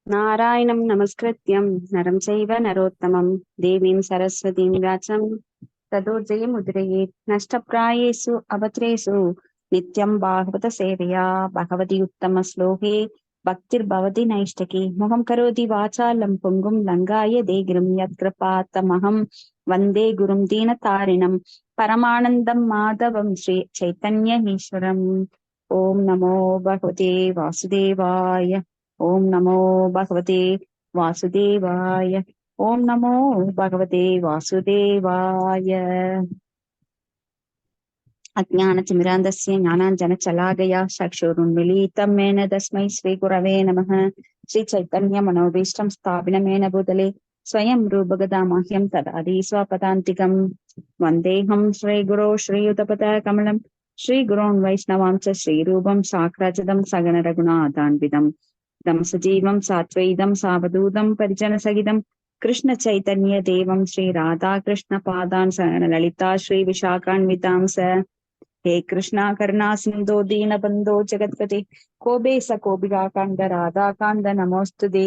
नारायणं नमस्कृत्यं नरं चैव नरोत्तमं देवीं सरस्वतीं व्यासं ततो जयमुद्रयेत् नष्टप्रायेषु अवत्रेषु नित्यं भागवतसेवया भगवति उत्तमश्लोके भक्तिर्भवति नैष्ठकी मुखं करोति वाचालं पुङ्गुं लङ्गाय देगिरिं यत्कृपातमहं वन्दे गुरुं दीनतारिणं परमानन्दं माधवं श्री चैतन्यमीश्वरम् ॐ नमो भगवते वासुदेवाय ओम नमो भगवते वासुदेवाय। ओम नमो भगवते वासुदेवाय। अज्ञानतिमिरान्धस्य ज्ञानाञ्जनशलाकया चक्षुरुन्मीलितं येन तस्मै श्रीगुरवे नमः। श्रीचैतन्यमनोभीष्टं स्थापितं भूतले स्वयं रूपगदामह्यं तदादि स्वपदान्तिकं वन्देऽहं श्रीगुरो श्रीयुतपदाकमलं श्रीगुरोन् वैष्णवां च श्रीरूपं साग्रजतं सगणरघुनाथान्वितं तं सजीवं सात्वैतं सावधूतं परिजनसहितं कृष्ण चैतन्य देवं श्री राधा कृष्ण पादान् ललिता श्री विशाखान्वितांस हे कृष्णा करुणा सिन्धो दीनबन्धो जगत्पते कोबे स कोबिका कान्द राधा कान्द नमोऽस्तुते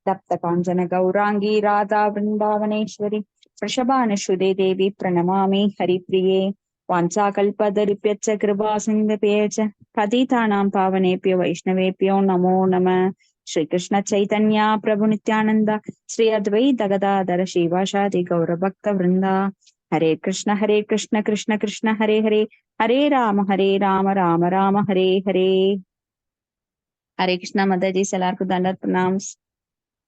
तप्त काञ्चन गौरांगी राधा वृन्दावनेश्वरी वृषभानुसुते देवी प्रणमामि हरिप्रिये वाञ्छाकल्पतरुभ्यश्च कृपा सिन्धुभ्यः च पतितानां पावनेभ्यो वैष्णवेभ्यो नमो नमः। श्रीकृष्ण चैतन्य प्रभु नित्यानंद श्री अद्वैत गदाधर शिवासादि गौरभक्त वृंदा हरे कृष्ण कृष्ण कृष्ण हरे हरे हरे राम राम राम हरे हरे। हरे कृष्णा माताजी எல்லாருக்கும் தண்டத் பிரணாம்।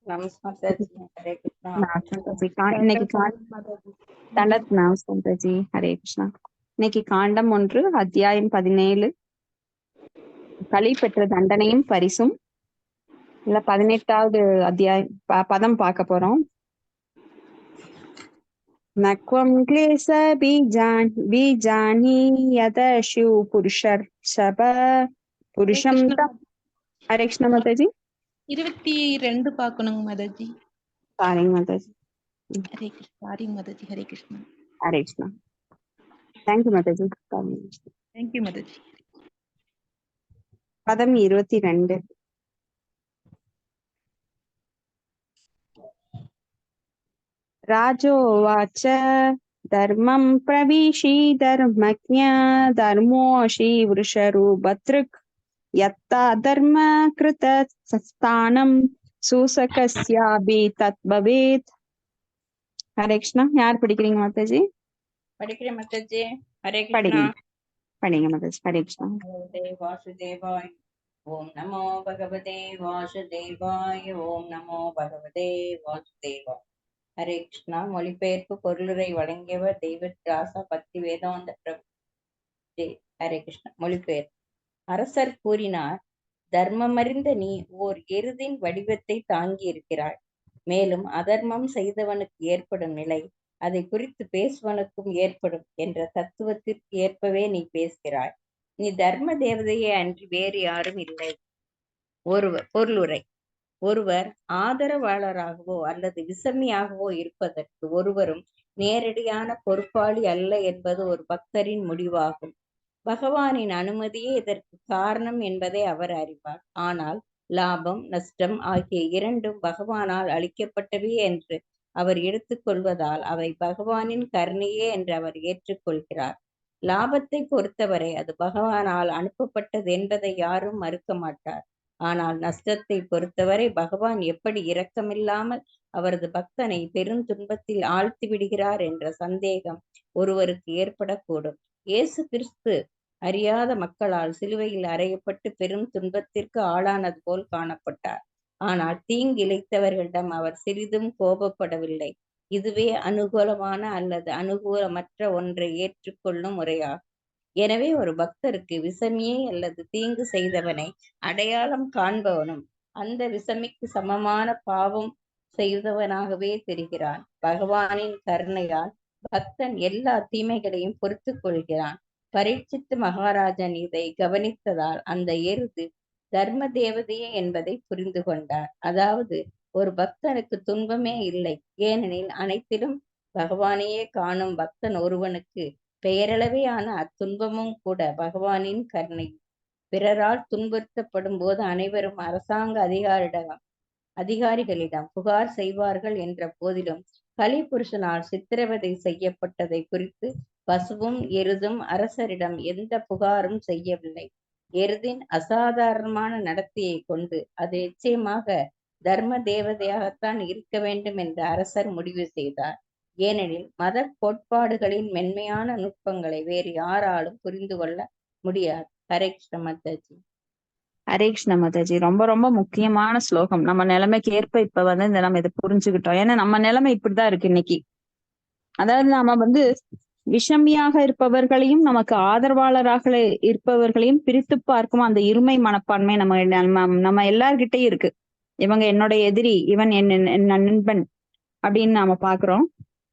हरे कृष्णा இன்னைக்கு தண்டத் பிரணாம் மாதாஜி। ஹரே கிருஷ்ணா। இன்னைக்கு காண்டம் 1 அத்தியாயம் 17 களி பெற்ற தண்டனையும் பரிசும் இல்ல 18வது அத்தியாயம் பதம் பார்க்க போறோம்। நக்வம் क्लेश बीजानि यदशु पुरुषर्षभ पुरुषं तम। हरे कृष्णा माताजी। 22 பார்க்கணுங்க மாதாஜி। சாரிங்க மாதாஜி। ஹரே கிருஷ்ணா। சாரிங்க மாதாஜி। ஹரே கிருஷ்ணா। ஹரே கிருஷ்ணா। தேங்க்யூ மாதாஜி। தேங்க்யூ மாதாஜி। பதம் 22। राजोवाच धर्मं प्रविशी धर्मज्ञ धर्मोऽसि वृषरूपधृक् यत्ता धर्म कृत स्थानं सूसकस्यापि तत् भवेत्। हरे कृष्णा। यार படிக்கிறீங்க மாதாஜி? படிக்கிறேன் மாதாஜி। ஹரே படிங்க கிருஷ்ணா। படிங்க மாதாஜி। ஹரே கிருஷ்ணா। भगवते वासुदेवाय ओम नमो भगवते वासुदेवाय ओम नमो भगवते वासुदेवाय। ஹரே கிருஷ்ணா। மொழிபெயர்ப்பு பொருளுரை வழங்கியவர் தெய்வராசா பக்தி வேதாந்த பிரபு। ஹரே கிருஷ்ணா। மொழிபெயர்ப்பு அரசர் கூறினார், தர்மமறிந்த நீ ஓர் எருதின் வடிவத்தை தாங்கி இருக்கிறாய். மேலும் அதர்மம் செய்தவனுக்கு ஏற்படும் நிலை அதை குறித்து பேசுவனுக்கும் ஏற்படும் என்ற தத்துவத்திற்கு ஏற்பவே நீ பேசுகிறாய். நீ தர்ம தேவதையே அன்றி வேறு யாரும் இல்லை. பொருளுரை ஒருவர் ஆதரவாளராகவோ அல்லது விசமியாகவோ இருப்பதற்கு ஒருவரும் நேரடியான பொறுப்பாளி அல்ல என்பது ஒரு பக்தரின் முடிவாகும். பகவானின் அனுமதியே இதற்கு காரணம் என்பதை அவர் அறிவார். ஆனால் லாபம் நஷ்டம் ஆகிய இரண்டும் பகவானால் அளிக்கப்பட்டவை என்று அவர் எடுத்துக்கொள்வதால் அவை பகவானின் கருணையே என்று அவர் ஏற்றுக்கொள்கிறார். லாபத்தை பொறுத்தவரை அது பகவானால் அனுப்பப்பட்டது என்பதை யாரும் மறுக்க மாட்டார். ஆனால் நஷ்டத்தை பொறுத்தவரை பகவான் எப்படி இரக்கமில்லாமல் அவரது பக்தனை பெருந்துன்பத்தில் ஆழ்த்தி விடுகிறார் என்ற சந்தேகம் ஒருவருக்கு ஏற்படக்கூடும். இயேசு கிறிஸ்து அறியாத மக்களால் சிலுவையில் அறையப்பட்டு பெரும் துன்பத்திற்கு ஆளானது போல் காணப்பட்டார். ஆனால் தீங்கிழைத்தவர்களிடம் அவர் சிறிதும் கோபப்படவில்லை. இதுவே அனுகூலமான அல்லது அனுகூலமற்ற ஒன்றை ஏற்றுக்கொள்ளும் முறையாகும். எனவே ஒரு பக்தருக்கு விசமியை அல்லது தீங்கு செய்தவனை அடையாளம் காண்பவனும் அந்த விசமிக்கு சமமான பாவம் செய்தவனாகவே தெரிகிறான். பகவானின் கருணையால் பக்தன் எல்லா தீமைகளையும் பொறுத்து கொள்கிறான். பரீட்சித்து மகாராஜன் இதை கவனித்ததால் அந்த எருது தர்ம தேவதையே என்பதை புரிந்து கொண்டார். அதாவது ஒரு பக்தனுக்கு துன்பமே இல்லை, ஏனெனில் அனைத்திலும் பகவானையே காணும் பக்தன் ஒருவனுக்கு பெயரளவையான அத்துன்பமும் கூட பகவானின் கருணை. பிறரால் துன்புறுத்தப்படும் போது அனைவரும் அரசாங்க அதிகாரிடம் அதிகாரிகளிடம் புகார் செய்வார்கள் என்ற போதிலும் கலிபுருஷனால் சித்திரவதை செய்யப்பட்டதை குறித்து பசுவும் எருதும் அரசரிடம் எந்த புகாரும் செய்யவில்லை. எருதின் அசாதாரணமான நடத்தையை கொண்டு அது நிச்சயமாக தர்ம தேவதையாகத்தான் இருக்க வேண்டும் என்று அரசர் முடிவு செய்தார். ஏனெனில் மத கோட்பாடுகளின் மென்மையான நுட்பங்களை வேறு யாராலும் புரிந்து கொள்ள முடியாது. ஹரே கிருஷ்ண மாதாஜி. ஹரே கிருஷ்ண மாதாஜி. ரொம்ப ரொம்ப முக்கியமான ஸ்லோகம். நம்ம நிலைமைக்கு ஏற்ப இப்ப வந்து நம்ம இதை புரிஞ்சுக்கிட்டோம். ஏன்னா நம்ம நிலைமை இப்படிதான் இருக்கு இன்னைக்கு. அதாவது நாம வந்து விஷமியாக இருப்பவர்களையும் நமக்கு ஆதரவாளராக இருப்பவர்களையும் பிரித்து பார்க்கும் அந்த இருமை மனப்பான்மை நம்ம எல்லார்கிட்டையும் இருக்கு. இவங்க என்னோட எதிரி, இவன் என் நண்பன் அப்படின்னு நாம பாக்குறோம்.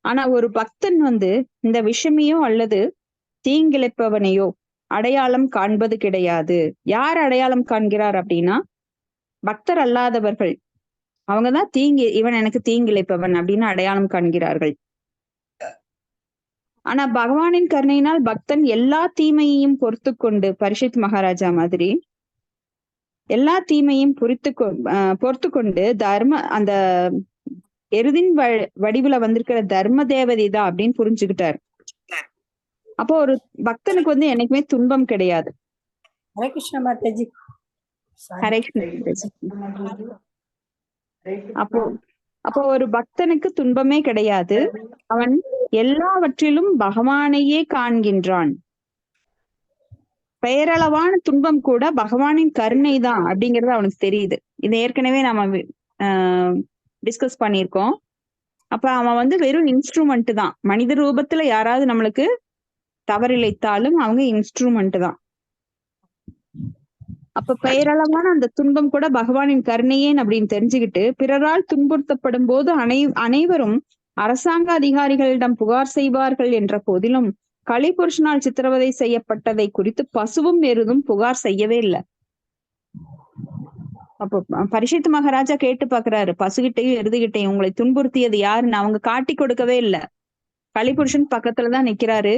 ஆனா ஒரு பக்தன் வந்து இந்த விஷமியோ அல்லது தீங்கிழைப்பவனையோ அடையாளம் காண்பது கிடையாது. யார் அடையாளம் காண்கிறார் அப்படின்னா பக்தர் அல்லாதவர்கள். அவங்கதான் இவன் எனக்கு தீங்கிழைப்பவன் அப்படின்னு அடையாளம் காண்கிறார்கள். ஆனா பகவானின் கருணையினால் பக்தன் எல்லா தீமையையும் பொறுத்து கொண்டு, பரிஷித் மகாராஜா மாதிரி எல்லா தீமையும் பொறுத்து கொண்டு அந்த எருதின் வடிவுல வந்திருக்கிற தர்ம தேவதை தான் அப்படின்னு புரிஞ்சுக்கிட்டாரு. அப்போ ஒரு பக்தனுக்கு வந்து என்னைக்குமே துன்பம் கிடையாது. ஹரே கிருஷ்ண மாதாஜி. ஹரே கிருஷ்ண. அப்போ ஒரு பக்தனுக்கு துன்பமே கிடையாது. அவன் எல்லாவற்றிலும் பகவானையே காண்கின்றான். பெயரளவான துன்பம் கூட பகவானின் கருணை தான் அப்படிங்கிறது அவனுக்கு தெரியுது. இதை ஏற்கனவே நம்ம டிஸ்கஸ் பண்ணியிருக்கோம். அப்ப அவன் வந்து வெறும் இன்ஸ்ட்ருமெண்ட் தான். மனித ரூபத்துல யாராவது நம்மளுக்கு தவறிழைத்தாலும் அவங்க இன்ஸ்ட்ருமெண்ட் தான். அப்ப பெயரளவான அந்த துன்பம் கூட பகவானின் கருணையேன் அப்படின்னு தெரிஞ்சுக்கிட்டு பிறரால் துன்புறுத்தப்படும் போது அனைவரும் அரசாங்க அதிகாரிகளிடம் புகார் செய்வார்கள் என்ற போதிலும் கலிபுருஷனால் சித்திரவதை செய்யப்பட்டதை குறித்து பசுவும் எருதும் புகார் செய்யவே இல்லை. அப்போ பரிஷித் மகாராஜா கேட்டு பாக்குறாரு, பசுகிட்டையும் எருதுகிட்டையும் உங்களை துன்புறுத்தியது யாருன்னு. அவங்க காட்டி கொடுக்கவே இல்லை. கலிபுருஷன் பக்கத்துலதான் நிக்கிறாரு.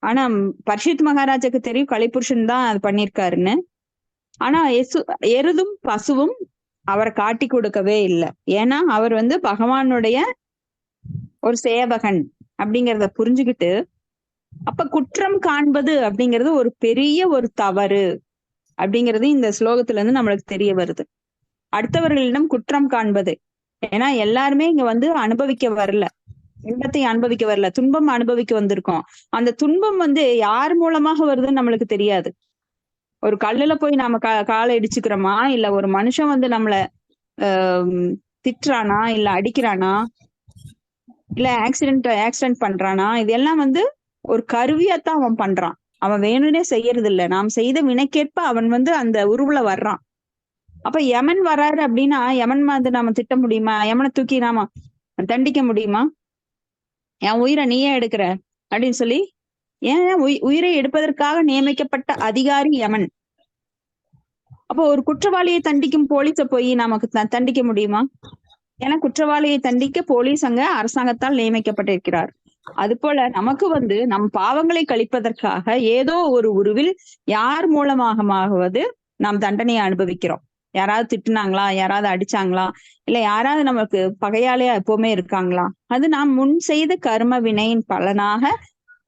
ஆனா பரிஷித் மகாராஜாக்கு தெரியும் கலிபுருஷன் தான் அது பண்ணிருக்காருன்னு. ஆனா எருதும் பசுவும் அவரை காட்டி கொடுக்கவே இல்லை. ஏன்னா அவர் வந்து பகவானுடைய ஒரு சேவகன் அப்படிங்கிறத புரிஞ்சுக்கிட்டு, அப்ப குற்றம் காண்பது அப்படிங்கிறது ஒரு பெரிய ஒரு தவறு அப்படிங்கிறது இந்த ஸ்லோகத்துல இருந்து நம்மளுக்கு தெரிய வருது. அடுத்தவர்களிடம் குற்றம் காண்பது. ஏன்னா எல்லாருமே இங்க வந்து அனுபவிக்க வரல, இன்பத்தை அனுபவிக்க வரல, துன்பம் அனுபவிக்க வந்திருக்கோம். அந்த துன்பம் வந்து யார் மூலமாக வருதுன்னு நம்மளுக்கு தெரியாது. ஒரு கல்லுல போய் நாம காலை இடிச்சுக்கிறோமா, இல்ல ஒரு மனுஷன் வந்து நம்மள திட்டுறானா, இல்ல அடிக்கிறானா, இல்ல ஆக்சிடென்ட் பண்றானா, இதெல்லாம் வந்து ஒரு கருவியாத்தான் அவன் பண்றான். அவன் வேணும்னே செய்யறது இல்ல. நாம் செய்த வினைக்கேற்ப அவன் வந்து அந்த உருவுல வர்றான். அப்ப யமன் வராரு அப்படின்னா யமன் வந்து நாம திட்ட முடியுமா? யமனை தூக்கி நாம தண்டிக்க முடியுமா? என் உயிரை நீயே எடுக்கிற அப்படின்னு சொல்லி ஏன் உயிரை எடுப்பதற்காக நியமிக்கப்பட்ட அதிகாரி யமன். அப்போ ஒரு குற்றவாளியை தண்டிக்கும் போலீஸ போய் நமக்கு தண்டிக்க முடியுமா? ஏன்னா குற்றவாளியை தண்டிக்க போலீஸ் அங்க அரசாங்கத்தால் நியமிக்கப்பட்டிருக்கிறார். அது போல நமக்கு வந்து நம் பாவங்களை கழிப்பதற்காக ஏதோ ஒரு உருவில் யார் மூலமாகவது நாம் தண்டனையை அனுபவிக்கிறோம். யாராவது திட்டுனாங்களா, யாராவது அடிச்சாங்களா, இல்ல யாராவது நமக்கு பகையாளியா எப்பவுமே இருக்காங்களா, அது நாம் முன் செய்த கர்ம வினையின் பலனாக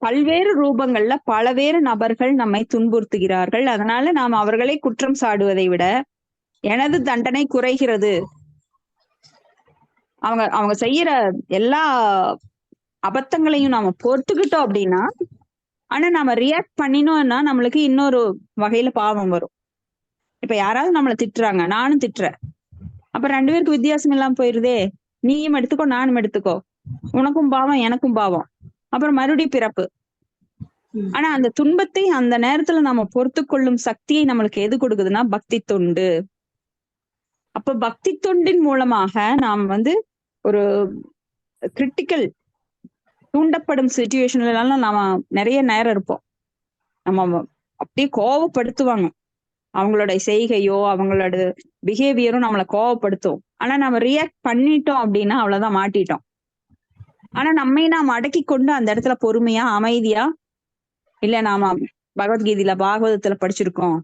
பல்வேறு ரூபங்கள்ல பலவேறு நபர்கள் நம்மை துன்புறுத்துகிறார்கள். அதனால நாம் அவர்களை குற்றம் சாடுவதை விட எனது தண்டனை குறைகிறது. அவங்க செய்யற எல்லா அபத்தங்களையும் நாம பொறுத்துக்கிட்டோம் அப்படின்னா, ஆனா நாம ரியாக்ட் பண்ணினோம்னா நம்மளுக்கு இன்னொரு வகையில பாவம் வரும். இப்ப யாராவது நம்மளை திட்டுறாங்க, நானும் திட்டுறேன், அப்ப 2 பேருக்கு வித்தியாசம் இல்லாம போயிருதே. நீயும் எடுத்துக்கோ, நானும் எடுத்துக்கோ, உனக்கும் பாவம் எனக்கும் பாவம், அப்புறம் மறுபடியும் பிறப்பு. ஆனா அந்த துன்பத்தை அந்த நேரத்துல நம்ம பொறுத்து கொள்ளும் சக்தியை நம்மளுக்கு எது கொடுக்குதுன்னா பக்தி தொண்டு. அப்ப பக்தி தொண்டின் மூலமாக நாம் வந்து ஒரு கிரிட்டிக்கல் தூண்டப்படும் சிச்சுவேஷன்ல எல்லாம் நாம நிறைய நேரம் இருப்போம். நம்ம அப்படியே கோவப்படுத்துவாங்க, அவங்களோட செய்கையோ அவங்களோட பிஹேவியரும் நம்மளை கோவப்படுத்தும். ஆனா நம்ம ரியாக்ட் பண்ணிட்டோம் அப்படின்னா அவ்வளவுதான், மாட்டிட்டோம். ஆனா நம்மை நாம் அடக்கி கொண்டு அந்த இடத்துல பொறுமையா அமைதியா, இல்ல நாம பகவத்கீதையில பாகவதத்துல படிச்சிருக்கோம்,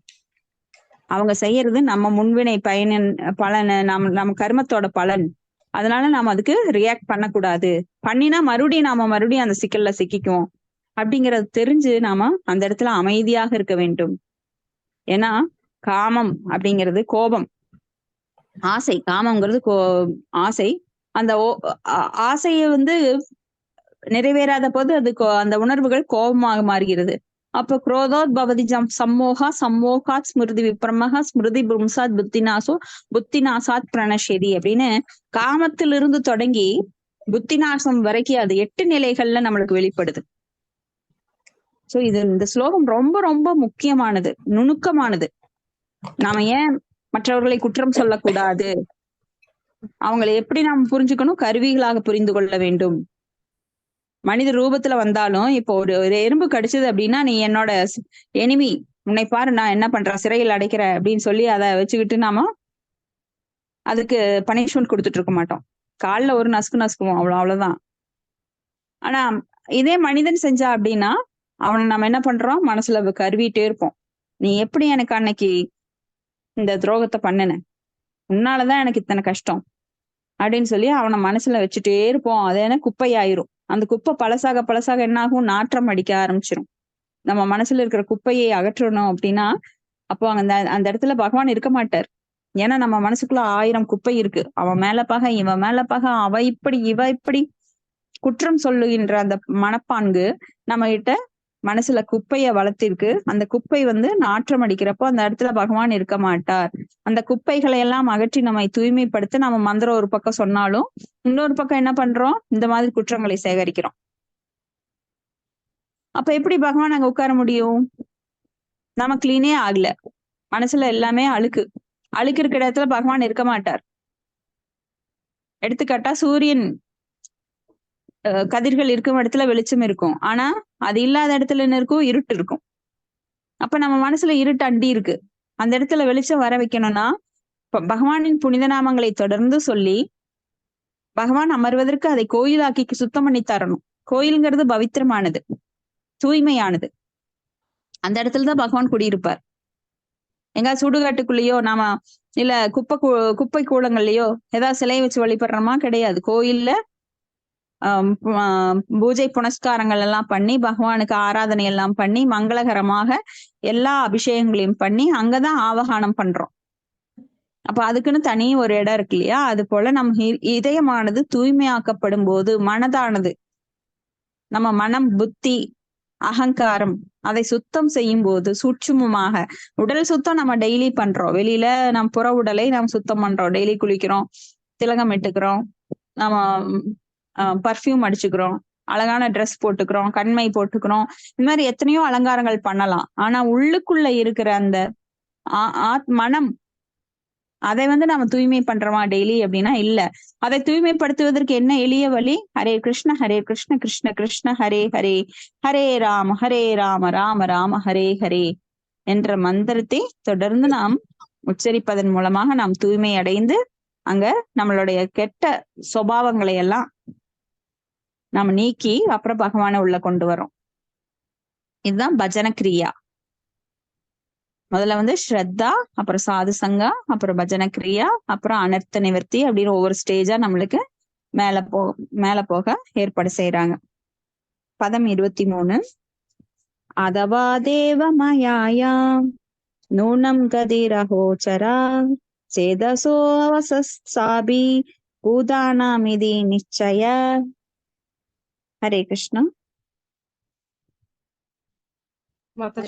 அவங்க செய்யறது நம்ம முன்வினை பயனின் பலன், நம்ம கர்மத்தோட பலன். அதனால நாம அதுக்கு ரியாக்ட் பண்ணக்கூடாது. பண்ணினா மறுபடியும் அந்த சிக்கல்ல சிக்கிக்குவோம் அப்படிங்கறது தெரிஞ்சு நாம அந்த இடத்துல அமைதியாக இருக்க வேண்டும். ஏன்னா காமம் அப்படிங்கிறது கோபம், ஆசை. காமம்ங்கிறது ஆசை. அந்த ஆசையை நிறைவேறாத போது அது அந்த உணர்வுகள் கோபமாக மாறுகிறது. அப்ப குரோதோத் பவதி சம்மோகா சம்மோகாத் ஸ்மிருதி விப்ரமஹா ஸ்மிருதி பும்சாத் புத்திநாசாத் பிரணஷேதி அப்படின்னு காமத்திலிருந்து தொடங்கி புத்திநாசம் வரைக்கும் அது 8 நிலைகள்ல நம்மளுக்கு வெளிப்படுது. சோ இந்த ஸ்லோகம் ரொம்ப ரொம்ப முக்கியமானது, நுணுக்கமானது. நாம ஏன் மற்றவர்களை குற்றம் சொல்லக்கூடாது, அவங்களை எப்படி நாம் புரிஞ்சுக்கணும், கருவிகளாக புரிந்து கொள்ள வேண்டும். மனித ரூபத்துல வந்தாலும் இப்போ ஒரு எறும்பு கடிச்சது அப்படின்னா, நீ என்னோட எனிமி, உன்னை பாரு நான் என்ன பண்றேன், சிறையில் அடைக்கிறேன் அப்படின்னு சொல்லி அதை வச்சுக்கிட்டு நாம அதுக்கு பனிஷ்மெண்ட் கொடுத்துட்டு இருக்க மாட்டோம். கால்ல ஒரு நசுக்குவோம், அவ்வளவுதான். ஆனா இதே மனிதன் செஞ்சா அப்படின்னா அவனை நம்ம என்ன பண்றோம், மனசுல கருவிட்டே இருப்போம். நீ எப்படி எனக்கு அன்னைக்கு இந்த துரோகத்தை பண்ணுன, உன்னாலதான் எனக்கு இத்தனை கஷ்டம் அப்படின்னு சொல்லி அவனை மனசுல வச்சுட்டே இருப்போம். அது என்ன குப்பையாயிரும். அந்த குப்பை பழசாக என்ன ஆகும், நாற்றம் அடிக்க ஆரம்பிச்சிடும். நம்ம மனசுல இருக்கிற குப்பையை அகற்றணும் அப்படின்னா அப்போ அந்த இடத்துல பகவான் இருக்க மாட்டார். ஏன்னா நம்ம மனசுக்குள்ள 1000 குப்பை இருக்கு. அவன் மேல பகை, இவன் மேல பகை, அவ இப்படி இவ இப்படி குற்றம் சொல்லுகின்ற அந்த மனப்பான்கு நம்ம கிட்ட மனசுல குப்பைய வளர்த்திருக்கு. அந்த குப்பை நாற்றம் அடிக்கிறப்போ அந்த இடத்துல பகவான் இருக்க மாட்டார். அந்த குப்பைகளை எல்லாம் அகற்றி நம்மை தூய்மைப்படுத்த நம்ம மந்திரம் ஒரு பக்கம் சொன்னாலும் இன்னொரு பக்கம் என்ன பண்றோம், இந்த மாதிரி குற்றங்களை சேகரிக்கிறோம். அப்ப எப்படி பகவான் அங்க உட்கார முடியும்? நம்ம கிளீனே ஆகல, மனசுல எல்லாமே அழுக்கு இருக்கிற இடத்துல பகவான் இருக்க மாட்டார். எடுத்துக்காட்டா சூரியன் கதிர்கள் இருக்கும் இடத்துல வெளிச்சம் இருக்கும், ஆனா அது இல்லாத இடத்துல என்ன இருக்கும், இருட்டு இருக்கும். அப்ப நம்ம மனசுல இருட்டு அண்டி இருக்கு. அந்த இடத்துல வெளிச்சம் வர வைக்கணும்னா பகவானின் புனித நாமங்களை தொடர்ந்து சொல்லி பகவான் அமர்வதற்கு அதை கோயிலாக்கி சுத்தம் பண்ணி தரணும். கோயிலுங்கிறது பவித்திரமானது, தூய்மையானது. அந்த இடத்துலதான் பகவான் குடியிருப்பார். எங்க சுடுகாட்டுக்குள்ளேயோ நாம இல்ல குப்பை கூடங்கள்லயோ ஏதாவது சிலையை வச்சு வழிபடுறோமா? கிடையாது. கோயில்ல பூஜை புனஸ்காரங்கள் எல்லாம் பண்ணி பகவானுக்கு ஆராதனை எல்லாம் பண்ணி மங்களகரமாக எல்லா அபிஷேகங்களையும் பண்ணி அங்கதான் ஆவகானம் பண்றோம். அப்ப அதுக்குன்னு தனி ஒரு இடம் இருக்கு இல்லையா? அது போல நம்ம இதயமானது தூய்மையாக்கப்படும் போது, மனதானது, நம்ம மனம், புத்தி, அகங்காரம் அதை சுத்தம் செய்யும் போது சூட்சுமமாக, உடல் சுத்தம் நம்ம டெய்லி பண்றோம். வெளியில நம்ம புற உடலை நாம் சுத்தம் பண்றோம், டெய்லி குளிக்கிறோம், திலகம் இட்டுக்கிறோம், நம்ம பர்ஃப்யூம் அடிச்சுக்கிறோம், அழகான ட்ரெஸ் போட்டுக்கிறோம், கண்மை போட்டுக்கிறோம். இந்த மாதிரி எத்தனையோ அலங்காரங்கள் பண்ணலாம். ஆனா உள்ளுக்குள்ள இருக்கிற அந்த மனம், அதை நம்ம தூய்மை பண்றோமா டெய்லி அப்படின்னா இல்ல. அதை தூய்மைப்படுத்துவதற்கு என்ன எளிய வழி? ஹரே கிருஷ்ண கிருஷ்ண கிருஷ்ண ஹரே ஹரே, ஹரே ராம ராம ராம ஹரே ஹரே என்ற மந்திரத்தை தொடர்ந்து நாம் உச்சரிப்பதன் மூலமாக நாம் தூய்மை அடைந்து அங்க நம்மளுடைய கெட்ட சுபாவங்களை எல்லாம் நம்ம நீக்கி அப்புறம் பகவானை உள்ள கொண்டு வரோம். இதுதான் பஜன கிரியா. முதல்ல ஸ்ரத்தா, அப்புறம் சாது சங்கா, அப்புறம் பஜன கிரியா, அப்புறம் அனர்த்த நிவர்த்தி அப்படின்னு ஒவ்வொரு ஸ்டேஜா நம்மளுக்கு மேல போக ஏற்பாடு செய்யறாங்க. பதம் 23. அதவா தேவ மயாயா நூனம் கதிரஹோச்சரா சேதசோ அவசாபி பூதானாமிதி நிச்சய. ஹரே கிருஷ்ணா.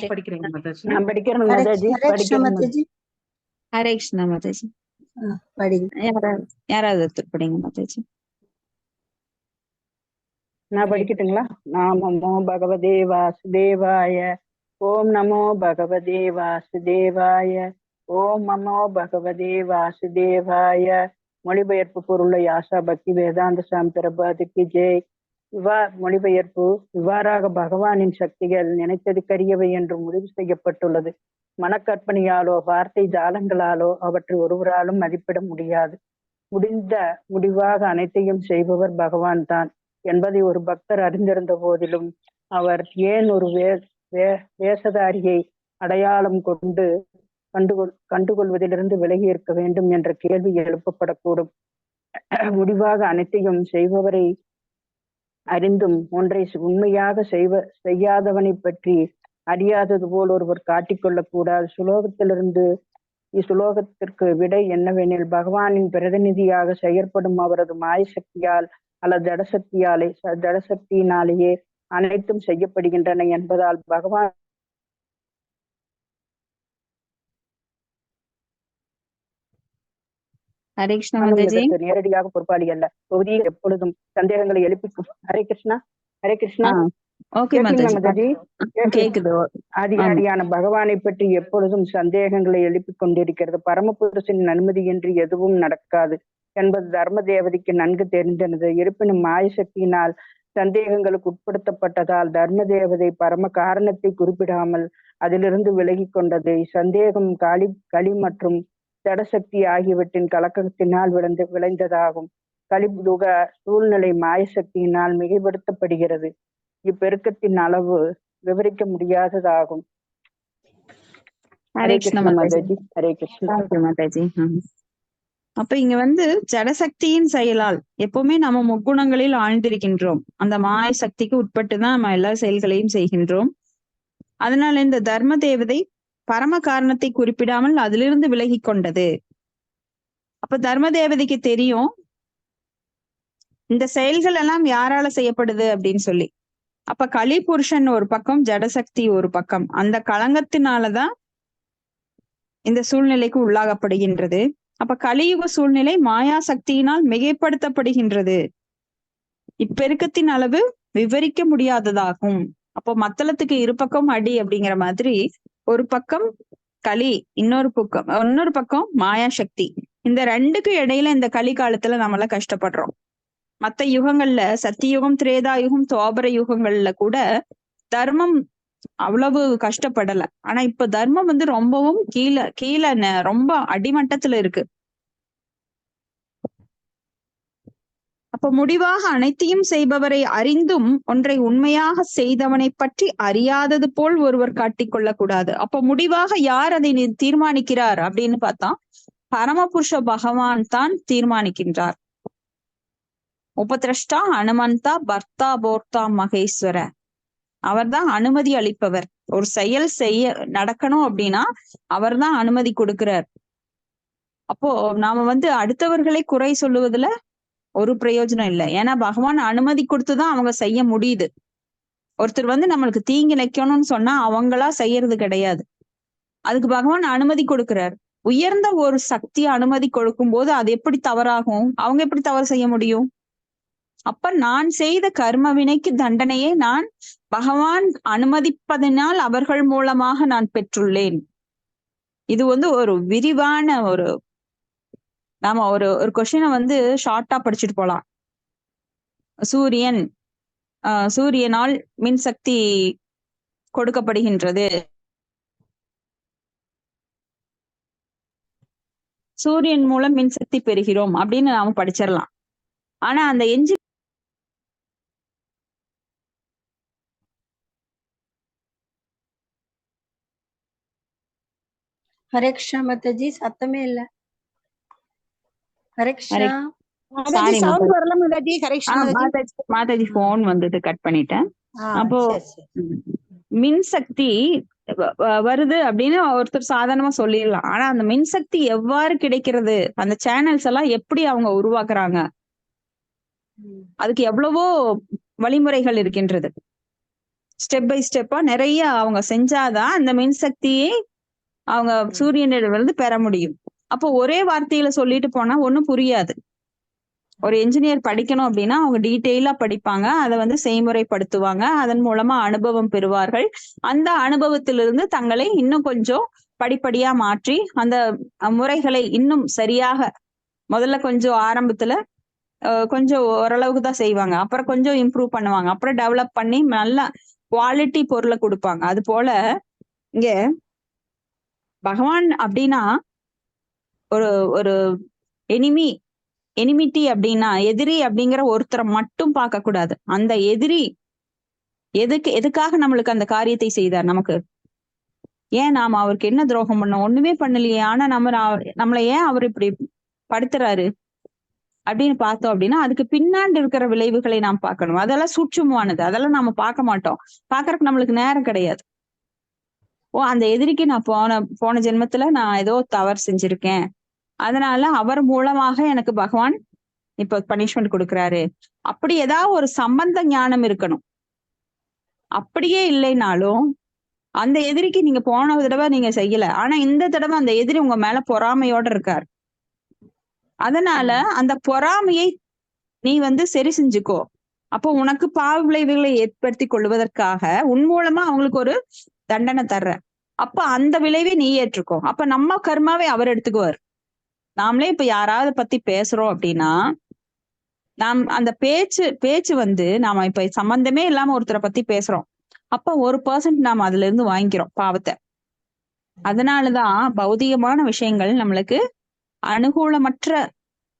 படிக்கிறேன் மாதாஜி. நான் படிக்கிறேன் மாதாஜி. ஹரே கிருஷ்ணா மாதாஜி. யாராவது ஒருத்தர் படிங்க மாதாஜி. நான் படிக்கட்டுங்களா? நமோ பகவதே வாசுதேவாய. ஓம் நமோ பகவதே வாசுதேவாய. ஓம் நமோ பகவதே வாசுதேவாய. மொழிபெயர்ப்பு பொருளை ஆசா பக்தி வேதாந்த சாமி பிரபாதிக்கு ஜெய். மொழிபெயர்ப்பு: இவ்வாறாக பகவானின் சக்திகள் நினைத்ததுக்கரியவை என்று முடிவு செய்யப்பட்டுள்ளது. மனக்கற்பனையாலோ வார்த்தை ஜாலங்களாலோ அவற்றை ஒருவராலும் மதிப்பிட முடியாது. முடிவாக அனைத்தையும் செய்பவர் பகவான் தான் என்பதை ஒரு பக்தர் அறிந்திருந்த போதிலும் அவர் ஏன் ஒரு வேஷதாரியை அடையாளம் கொண்டு கண்டுகொள்வதிலிருந்து விலகி இருக்க வேண்டும் என்ற கேள்வி எழுப்பப்படக்கூடும். முடிவாக அனைத்தையும் செய்பவரை அறிந்தும் ஒன்றை உண்மையாக செய்யாதவனை பற்றி அறியாதது போல் ஒருவர் காட்டிக்கொள்ளக்கூடாது. இச்சுலோகத்திற்கு விடை என்னவெனில், பகவானின் பிரதிநிதியாக செயற்படும் அவரது மாயசக்தியால் அல்லது ஜடசக்தியினாலேயே அனைத்தும் செய்யப்படுகின்றன என்பதால் பகவான் ஹரே கிருஷ்ணா மாதாஜி. நேரடியாக பொறுப்பாளி அல்ல. தொகுதியில் எப்பொழுதும் சந்தேகங்களை எழுப்பிக்கும். ஹரே கிருஷ்ணா. ஹரே கிருஷ்ணா. மாதாஜி கேக்குது. அதிகாரியான பகவானை பற்றி எப்பொழுதும் சந்தேகங்களை எழுப்பிக் கொண்டிருக்கிறது. பரமபுருஷனின் அனுமதியின்றி எதுவும் நடக்காது என்பது தர்ம தேவதைக்கு நன்கு தெரிந்தது. இருப்பினும் மாயசக்தியினால் சந்தேகங்களுக்கு உட்படுத்தப்பட்டதால் தர்ம தேவதை பரம காரணத்தை குறிப்பிடாமல் அதிலிருந்து விலகி கொண்டது. சந்தேகம் களி மற்றும் ஜடசக்தி ஆகியவற்றின் கலக்கத்தினால் விளைந்ததாகும். கலியுக சூழ்நிலை மாயசக்தியினால் மிகைப்படுத்தப்படுகிறது. இப்பெருக்கத்தின் அளவு விவரிக்க முடியாததாகும். ஹரே கிருஷ்ணா மாதாஜி. ஹரே கிருஷ்ணா மாதாஜி. அப்ப இங்க ஜடசக்தியின் செயலால் எப்பவுமே நம்ம முக்குணங்களில் ஆழ்ந்திருக்கின்றோம். அந்த மாய சக்திக்கு உட்பட்டுதான் நம்ம எல்லா செயல்களையும் செய்கின்றோம். அதனால இந்த தர்ம தேவதை பரம காரணத்தை குறிப்பிடாமல் அதிலிருந்து விலகி கொண்டது. அப்ப தர்ம தேவதைக்கு தெரியும் இந்த செயல்கள் எல்லாம் யாரால செய்யப்படுது அப்படின்னு சொல்லி. அப்ப களி புருஷன் ஒரு பக்கம், ஜடசக்தி ஒரு பக்கம். அந்த களங்கத்தினாலதான் இந்த சூழ்நிலைக்கு உள்ளாகப்படுகின்றது. அப்ப கலியுக சூழ்நிலை மாயா சக்தியினால் மிகைப்படுத்தப்படுகின்றது. இப்பெருக்கத்தின் அளவு விவரிக்க முடியாததாகும். அப்போ மத்தளத்துக்கு இரு பக்கம் அடி அப்படிங்கிற மாதிரி ஒரு பக்கம் களி, இன்னொரு பக்கம் மாயா சக்தி. இந்த ரெண்டுக்கு இடையில இந்த கலி காலத்துல நம்மள கஷ்டப்படுறோம். மத்த யுகங்கள்ல சத்தியுகம், திரேதா யுகம், துவாபர யுகங்கள்ல கூட தர்மம் அவ்வளவு கஷ்டப்படல. ஆனா இப்ப தர்மம் ரொம்பவும் கீழே ரொம்ப அடிமட்டத்துல இருக்கு. அப்ப முடிவாக அனைத்தையும் செய்பவரை அறிந்தும் ஒன்றை உண்மையாக செய்தவனை பற்றி அறியாதது போல் ஒருவர் காட்டிக்கொள்ளக் கூடாது. அப்ப முடிவாக யார் அதை தீர்மானிக்கிறார் அப்படின்னு பார்த்தா பரமபுருஷ பகவான் தான் தீர்மானிக்கின்றார். உபதிரஷ்டா அனுமந்தா பர்த்தா போர்த்தா மகேஸ்வர. அவர்தான் அனுமதி அளிப்பவர். ஒரு செயல் நடக்கணும் அப்படின்னா அவர்தான் அனுமதி கொடுக்கிறார். அப்போ நாம அடுத்தவர்களை குறை சொல்லுவதுல ஒரு பிரயோஜனம் இல்லை. ஏன்னா பகவான் அனுமதி கொடுத்துதான் அவங்க செய்ய முடியுது. ஒருத்தர் நம்மளுக்கு தீங்கு நினைக்கணும்னு சொன்னா அவங்களா செய்யறது கிடையாது. அதுக்கு பகவான் அனுமதி கொடுக்கிறார். உயர்ந்த ஒரு சக்தி அனுமதி கொடுக்கும் போது அது எப்படி தவறாகும்? அவங்க எப்படி தவறு செய்ய முடியும்? அப்ப நான் செய்த கர்ம வினைக்கு தண்டனையை நான் பகவான் அனுமதிப்பதனால் அவர்கள் மூலமாக நான் பெற்றுள்ளேன். இது ஒரு விரிவான நாம ஒரு கொஸ்டினை ஷார்ட்டா படிச்சுட்டு போலாம். சூரியனால் மின்சக்தி கொடுக்கப்படுகின்றது. சூரியன் மூலம் மின்சக்தி பெறுகிறோம் அப்படின்னு நாம படிச்சிடலாம். ஆனா அந்த ஹரே கிருஷ்ணா மாதாஜி, சத்தமே இல்ல. ஹரே கிருஷ்ணா மாதாஜி போன் கட் பண்ணிட்டேன். அப்போ மின்சக்தி வருது அப்படின்னு ஒருத்தர் சாதாரணமா சொல்லிடலாம். ஆனா அந்த மின்சக்தி எவ்வாறு கிடைக்கிறது, அந்த சேனல்ஸ் எல்லாம் எப்படி அவங்க உருவாக்குறாங்க, அதுக்கு எவ்வளவோ வழிமுறைகள் இருக்கின்றது. ஸ்டெப் பை ஸ்டெப்பா நிறைய அவங்க செஞ்சாதான் அந்த மின்சக்தியை அவங்க சூரியனிடம் பெற முடியும். அப்போ ஒரே வார்த்தையில சொல்லிட்டு போனா ஒண்ணும் புரியாது. ஒரு என்ஜினியர் படிக்கணும் அப்படின்னா அவங்க டீட்டெயிலா படிப்பாங்க, அதை செய்முறைப்படுத்துவாங்க, அதன் மூலமா அனுபவம் பெறுவார்கள். அந்த அனுபவத்திலிருந்து தங்களை இன்னும் கொஞ்சம் படிப்படியா மாற்றி அந்த முறைகளை இன்னும் சரியாக, முதல்ல கொஞ்சம் ஆரம்பத்துல கொஞ்சம் ஓரளவுக்கு தான் செய்வாங்க, அப்புறம் கொஞ்சம் இம்ப்ரூவ் பண்ணுவாங்க, அப்புறம் டெவலப் பண்ணி நல்ல குவாலிட்டி பொருளை கொடுப்பாங்க. அது போல இங்க பகவான் அப்படின்னா ஒரு எனிமிட்டி அப்படின்னா எதிரி அப்படிங்கிற ஒருத்தரை மட்டும் பார்க்க கூடாது. அந்த எதிரி எதுக்காக நம்மளுக்கு அந்த காரியத்தை செய்தார், நமக்கு ஏன் நாம அவருக்கு என்ன துரோகம் பண்ணோம்? ஒண்ணுமே பண்ணலையே. ஆனா நம்மள ஏன் அவர் இப்படி படுத்துறாரு அப்படின்னு பார்த்தோம் அப்படின்னா, அதுக்கு பின்னாடி இருக்கிற விளைவுகளை நாம் பார்க்கணும். அதெல்லாம் சூட்சுமமானது. அதெல்லாம் நாம பார்க்க மாட்டோம். பார்க்கறதுக்கு நம்மளுக்கு நேரம் கிடையாது. அந்த எதிரிக்கு நான் போன ஜென்மத்துல நான் ஏதோ தவறு செஞ்சிருக்கேன், அதனால அவர் மூலமாக எனக்கு பகவான் இப்ப பனிஷ்மெண்ட் கொடுக்குறாரு. அப்படி ஏதாவது ஒரு சம்பந்த ஞானம் இருக்கணும். அப்படியே இல்லைனாலும் அந்த எதிரிக்கு நீங்க போன தடவை நீங்க செய்யல, ஆனா இந்த தடவை அந்த எதிரி உங்க மேல பொறாமையோட இருக்காரு. அதனால அந்த பொறாமையை நீ சரி செஞ்சுக்கோ. அப்போ உனக்கு பாவ விளைவுகளை ஏற்படுத்தி கொள்வதற்காக உன் மூலமா அவங்களுக்கு ஒரு தண்டனை தர்ற. அப்ப அந்த விளைவை நீ ஏற்றுக்கோ. அப்ப நம்ம கர்மாவை அவர் எடுத்துக்குவார். நாமளே இப்ப யாராவது பத்தி பேசுறோம் அப்படின்னா, நாம் அந்த பேச்சு நாம இப்ப சம்பந்தமே இல்லாம ஒருத்தரை பத்தி பேசுறோம். அப்ப 1% நாம அதுல இருந்து வாங்கிக்கிறோம் பாவத்தை. அதனாலதான் பௌதிகமான விஷயங்கள் நம்மளுக்கு அனுகூலமற்ற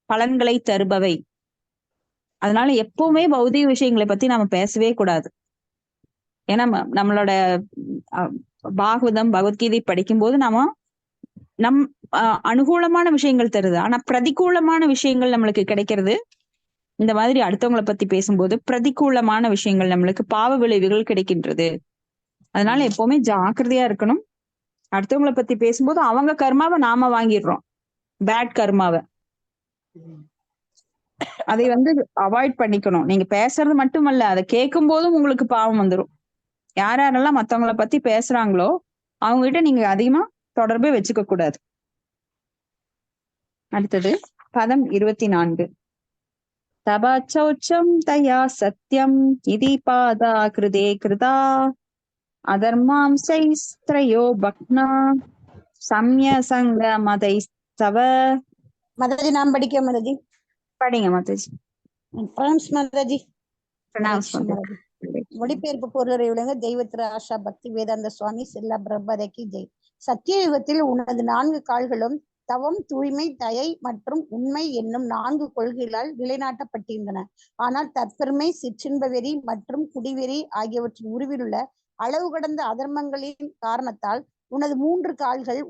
பலன்களை தருபவை. அதனால எப்பவுமே பௌதிக விஷயங்களை பத்தி நாம பேசவே கூடாது. ஏன்னா நம்மளோட பாகவதம் பகவத்கீதை படிக்கும்போது நாம அனுகூலமான விஷயங்கள் தருது, ஆனா பிரதிகூலமான விஷயங்கள் நம்மளுக்கு கிடைக்கிறது. இந்த மாதிரி அடுத்தவங்களை பத்தி பேசும்போது பிரதிகூலமான விஷயங்கள் நம்மளுக்கு பாவ விளைவுகள் கிடைக்கின்றது. அதனால எப்பவுமே ஜாக்கிரதையா இருக்கணும். அடுத்தவங்களை பத்தி பேசும்போது அவங்க கர்மாவை நாம வாங்கிடுறோம், பேட் கர்மாவை. அதை அவாய்ட் பண்ணிக்கணும். நீங்க பேசுறது மட்டுமல்ல, அதை கேட்கும் போதும் உங்களுக்கு பாவம் வந்துடும். யாரெல்லாம் மத்தவங்களை பத்தி பேசுறாங்களோ அவங்க கிட்ட நீங்க அதிகமா தொடர்பே வச்சுக்க கூடாது. அடுத்தது பதம் 24. தபாச்சௌச்சம் தயா சத்யம் இதி பாதா கிருதே கிருதா அதர்மாம் சைஸ்த்ரயோ பக்னா சம்ய சங்க மதைஸ்தவ. மாதாஜி நாம் படிக்க மாதாஜி. படிங்க மாதாஜி. பிரணாம்ஸ் மாதாஜி. பிரணாம்ஸ் மாதாஜி. மொழிபெயர்ப்பு பொருளை விளங்க தெய்வத்திரு ஆஷா பக்தி வேதாந்த சுவாமி செல்லா பிரபதகி ஜெய். சத்திய யுகத்தில் உனது 4 கால்களும் தவம், தூய்மை, தயை மற்றும் உண்மை என்னும் 4 கொள்கைகளால் நிலைநாட்டப்பட்டிருந்தன. ஆனால் தற்பெருமை, சிற்றின்ப வெறி மற்றும் குடிவெறி ஆகியவற்றின் உருவில் உள்ள அளவு கடந்த அதர்மங்களின் காரணத்தால் உனது 3 கால்கள்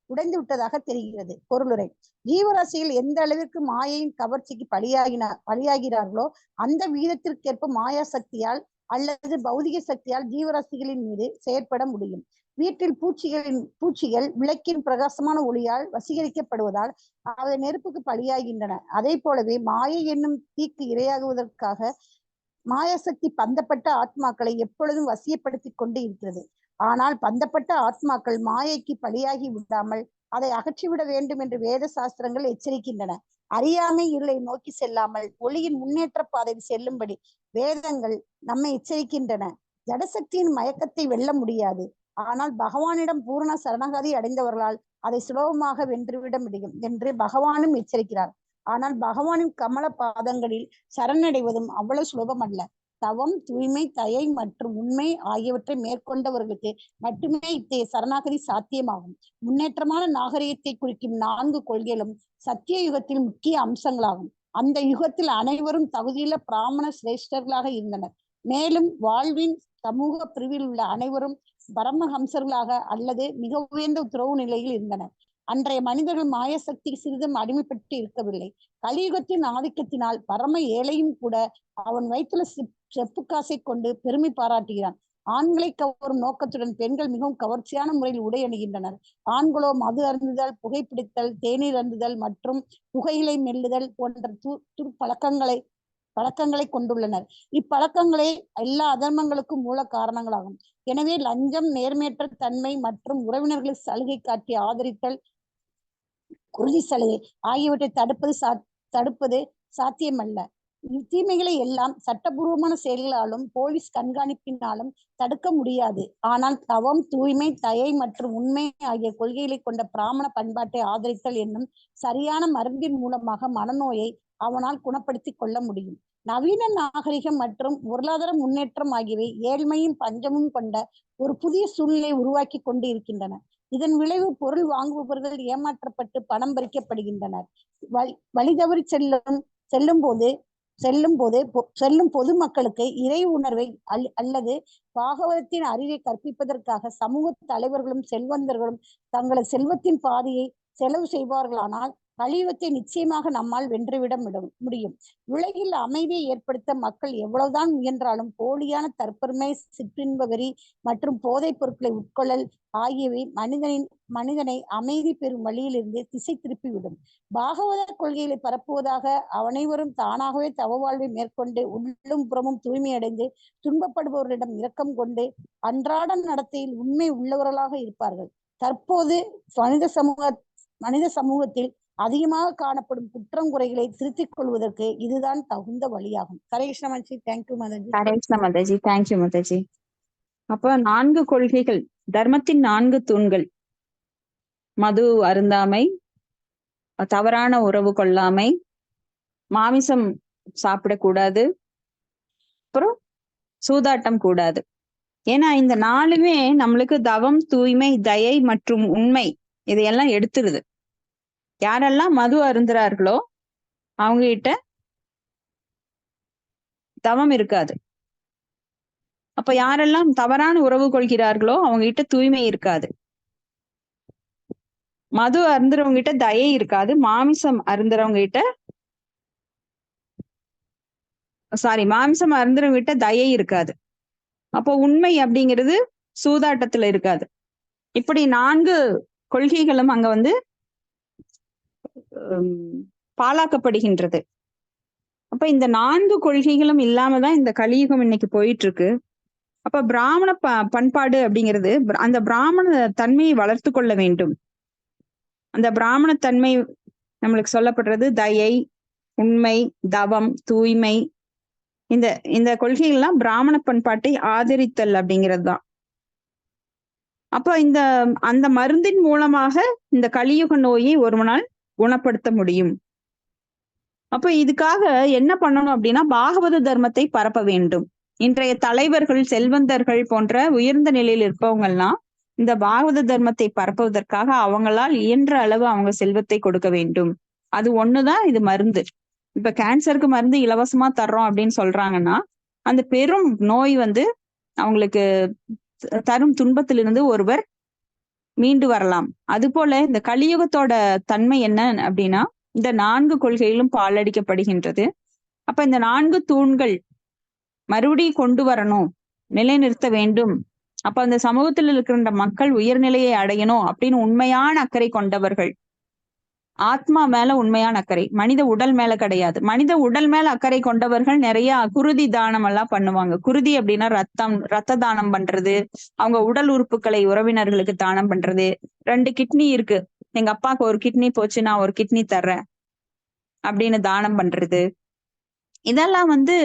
உடைந்து விட்டதாக தெரிகிறது. பொருளுரை: ஜீவராசிகள் எந்த அளவிற்கு மாயையின் கவர்ச்சிக்கு பலியாகிறார்களோ அந்த வீதத்திற்கேற்ப மாயா சக்தியால் அல்லது பௌதிக சக்தியால் ஜீவராசிகளின் மீது செயற்பட முடியும். வீட்டில் பூச்சிகள் விளக்கின் பிரகாசமான ஒளியால் வசீகரிக்கப்படுவதால் அவை நெருப்புக்கு பலியாகின்றன. அதே போலவே மாயை என்னும் தீக்கு இரையாகுவதற்காக மாயாசக்தி பந்தப்பட்ட ஆத்மாக்களை எப்பொழுதும் வசியப்படுத்தி கொண்டு இருக்கிறது. ஆனால் பந்தப்பட்ட ஆத்மாக்கள் மாயைக்கு பலியாகி விடாமல் அதை அகற்றிவிட வேண்டும் என்று வேத சாஸ்திரங்கள் எச்சரிக்கின்றன. அறியாமை இருளை நோக்கி செல்லாமல் ஒளியின் முன்னேற்ற பாதையில் செல்லும்படி வேதங்கள் நம்மை எச்சரிக்கின்றன. ஜடசக்தியின் மயக்கத்தை வெல்ல முடியாது, ஆனால் பகவானிடம் பூரண சரணாகதி அடைந்தவர்களால் அதை சுலபமாக வென்றுவிட முடியும் என்று பகவானும் எச்சரிக்கிறார். ஆனால் பகவானின் கமல பாதங்களில் சரணடைவதும் அவ்வளவு சுலபம் அல்ல. தவம், தூய்மை, தயை மற்றும் உண்மை ஆகியவற்றை மேற்கொண்டவர்களுக்கு மட்டுமே இத்தகைய சரணாகதி சாத்தியமாகும். முன்னேற்றமான நாகரிகத்தை குறிக்கும் 4 கொள்கைகளும் சத்திய யுகத்தில் முக்கிய அம்சங்களாகும். அந்த யுகத்தில் அனைவரும் தகுதியுள்ள பிராமண சிரேஷ்டர்களாக இருந்தனர். மேலும் வாழ்வின் சமூக பிரிவில் உள்ள அனைவரும் பரமஹம்சர்களாக அல்லது மிக உயர்ந்த துறவு நிலையில் இருந்தனர். அன்றைய மனிதர்கள் மாயசக்தி சிறிதும் அடிமைப்பட்டு இருக்கவில்லை. கலியுகத்தின் ஆதிக்கத்தினால் பரம ஏழையும் கூட அவன் வைத்துள்ள செப்புக்காசை கொண்டு பெருமை பாராட்டுகிறான். ஆண்களை கவரும் நோக்கத்துடன் பெண்கள் மிகவும் கவர்ச்சியான முறையில் உடை அணிகின்றனர். ஆண்களோ மது அருந்துதல், புகைப்பிடித்தல், தேநீர் அருந்துதல் மற்றும் புகையிலை மெல்லுதல் போன்ற பழக்கங்களை கொண்டுள்ளனர். இப்பழக்கங்களே எல்லா அதர்மங்களுக்கும் மூல காரணங்களாகும். எனவே லஞ்சம், நேர்மையற்ற தன்மை மற்றும் உறவினர்களுக்கு சலுகை காட்டி ஆதரித்தல், குருதி சலுகை ஆகியவற்றை தடுப்பது சாத்தியமல்ல. தீமைகளை எல்லாம் சட்டபூர்வமான செயல்களாலும் போலீஸ் கண்காணிப்பினாலும் தடுக்க முடியாது. ஆனால் தவம், தூய்மை, தயை மற்றும் உண்மை ஆகிய கொள்கைகளை கொண்ட பிராமண பண்பாட்டை ஆதரித்தல் என்னும் சரியான மருந்தின் மூலமாக மனநோயை அவனால் குணப்படுத்தி கொள்ள முடியும். நவீன நாகரிகம் மற்றும் பொருளாதார முன்னேற்றம் ஆகியவை ஏழ்மையும் பஞ்சமும் கொண்ட ஒரு புதிய சூழ்நிலை உருவாக்கி கொண்டு இருக்கின்றன. இதன் விளைவு பொருள் வாங்குபவர்கள் ஏமாற்றப்பட்டு பணம் பறிக்கப்படுகின்றனர். வழி தவறி செல்லும் போது செல்லும் பொதுமக்களுக்கு இறை உணர்வை அல்லது பாகவதத்தின் அறிவை கற்பிப்பதற்காக சமூக தலைவர்களும் செல்வந்தர்களும் தங்களது செல்வத்தின் பாதையை செலவு செய்வார்களானால் கலியுகத்தை நிச்சயமாக நம்மால் வென்றுவிட முடியும். உலகில் அமைதியை ஏற்படுத்த மக்கள் எவ்வளவுதான் முயன்றாலும் போலியான தற்பெருமை, சிற்றின்ப வெறி மற்றும் போதைப் பொருட்களை உட்கொள்ளல் ஆகியவை மனிதனை அமைதி பெறும் வழியிலிருந்து திசை திருப்பிவிடும். பாகவத கொள்கைகளை பரப்புவதாக அனைவரும் தானாகவே தவ வாழ்வை மேற்கொண்டு உள்ளும் புறமும் தூய்மையடைந்து துன்பப்படுபவர்களிடம் இரக்கம் கொண்டு அன்றாட நடத்தையில் உண்மை உள்ளவர்களாக இருப்பார்கள். தற்போது மனித சமூகத்தில் அதிகமாக காணப்படும் குற்றம் குறைகளை திருத்திக் கொள்வதற்கு இதுதான் தகுந்த வழியாகும். ஹரே கிருஷ்ண மாதாஜி. தேங்க்யூ மாதாஜி. ஹரே கிருஷ்ண மாதாஜி. தேங்க்யூ மாதாஜி. அப்ப 4 கொள்கைகள், தர்மத்தின் 4 தூண்கள்: மது அருந்தாமை, தவறான உறவு கொள்ளாமை, மாமிசம் சாப்பிடக்கூடாது, அப்புறம் சூதாட்டம் கூடாது. ஏன்னா இந்த 4மே நம்மளுக்கு தவம், தூய்மை, தயை மற்றும் உண்மை இதையெல்லாம் எடுத்துருது. யாரெல்லாம் மது அருந்துறார்களோ அவங்க கிட்ட தவம் இருக்காது. அப்ப யாரெல்லாம் தவறான உறவு கொள்கிறார்களோ அவங்க கிட்ட தூய்மை இருக்காது. மது அருந்துறவங்க கிட்ட தயை இருக்காது. மாமிசம் அருந்துறவங்க கிட்ட மாமிசம் அருந்துறவங்க கிட்ட தயை இருக்காது. அப்போ உண்மை அப்படிங்கிறது சூதாட்டத்துல இருக்காது. இப்படி 4 கொள்கைகளும் அங்க வந்து பாழாக்கப்படுகின்றது. அப்ப இந்த 4 கொள்கைகளும் இல்லாமதான் இந்த கலியுகம் இன்னைக்கு போயிட்டு இருக்கு. அப்ப பிராமண பண்பாடு அப்படிங்கிறது அந்த பிராமண தன்மையை வளர்த்து கொள்ள வேண்டும். அந்த பிராமண தன்மை நம்மளுக்கு சொல்லப்படுறது தயை, உண்மை, தவம், தூய்மை. இந்த கொள்கைகள்லாம் பிராமண பண்பாட்டை ஆதரித்தல் அப்படிங்கிறது தான். அப்ப அந்த மருந்தின் மூலமாக இந்த கலியுக நோயை ஒருவனால் குணப்படுத்த முடியும். அப்ப இதுக்காக என்ன பண்ணணும் அப்படின்னா பாகவத தர்மத்தை பரப்ப வேண்டும். இன்றைய தலைவர்கள், செல்வந்தர்கள் போன்ற உயர்ந்த நிலையில் இருப்பவங்கெல்லாம் இந்த பாகவத தர்மத்தை பரப்புவதற்காக அவங்களால் இயன்ற அளவு அவங்க செல்வத்தை கொடுக்க வேண்டும். அது ஒண்ணுதான் இது மருந்து. இப்ப கேன்சருக்கு மருந்து இலவசமா தர்றோம் அப்படின்னு சொல்றாங்கன்னா அந்த பெரும் நோய் வந்து அவங்களுக்கு தரும் துன்பத்திலிருந்து ஒருவர் மீண்டு வரலாம். அது போல இந்த கலியுகத்தோட தன்மை என்ன அப்படின்னா இந்த 4 கொள்கைகளும் பாழடிக்கப்படுகின்றது. அப்ப இந்த 4 தூண்கள் மறுபடியும் கொண்டு வரணும், நிலைநிறுத்த வேண்டும். அப்ப அந்த சமூகத்தில் இருக்கின்ற மக்கள் உயர்நிலையை அடையணும் அப்படின்னு உண்மையான அக்கறை கொண்டவர்கள், ஆத்மா மேல உண்மையான அக்கறை, மனித உடல் மேல கிடையாது. மனித உடல் மேல அக்கறை கொண்டவர்கள் நிறைய குருதி தானம் எல்லாம் பண்ணுவாங்க. குருதி அப்படின்னா ரத்த தானம் பண்றது, அவங்க உடல் உறுப்புகளை உறவினர்களுக்கு தானம் பண்றது. 2 கிட்னி இருக்கு, எங்க அப்பாவுக்கு ஒரு கிட்னி போச்சு, நான் ஒரு கிட்னி தர்றேன் அப்படின்னு தானம் பண்றது. இதெல்லாம் வந்து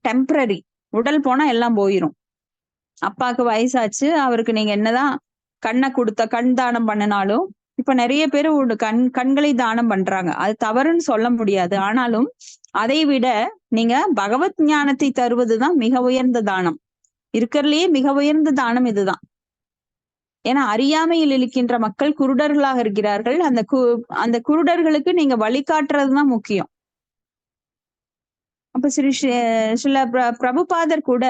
டெம்பரரி. உடல் போனா எல்லாம் போயிரும். அப்பாவுக்கு வயசாச்சு, அவருக்கு நீங்க என்னதான் கண் தானம் பண்ணினாலும் இப்ப நிறைய பேர் கண்களை தானம் பண்றாங்க. அது தவறுன்னு சொல்ல முடியாது. ஆனாலும் அதை விட நீங்க பகவத் ஞானத்தை தருவதுதான் மிக உயர்ந்த தானம். இருக்கிறதுலயே மிக உயர்ந்த தானம் இதுதான். ஏன்னா அறியாமையில் இருக்கின்ற மக்கள் குருடர்களாக இருக்கிறார்கள். அந்த குருடர்களுக்கு நீங்க வழிகாட்டுறதுதான் முக்கியம். அப்ப சில பிரபுபாதர் கூட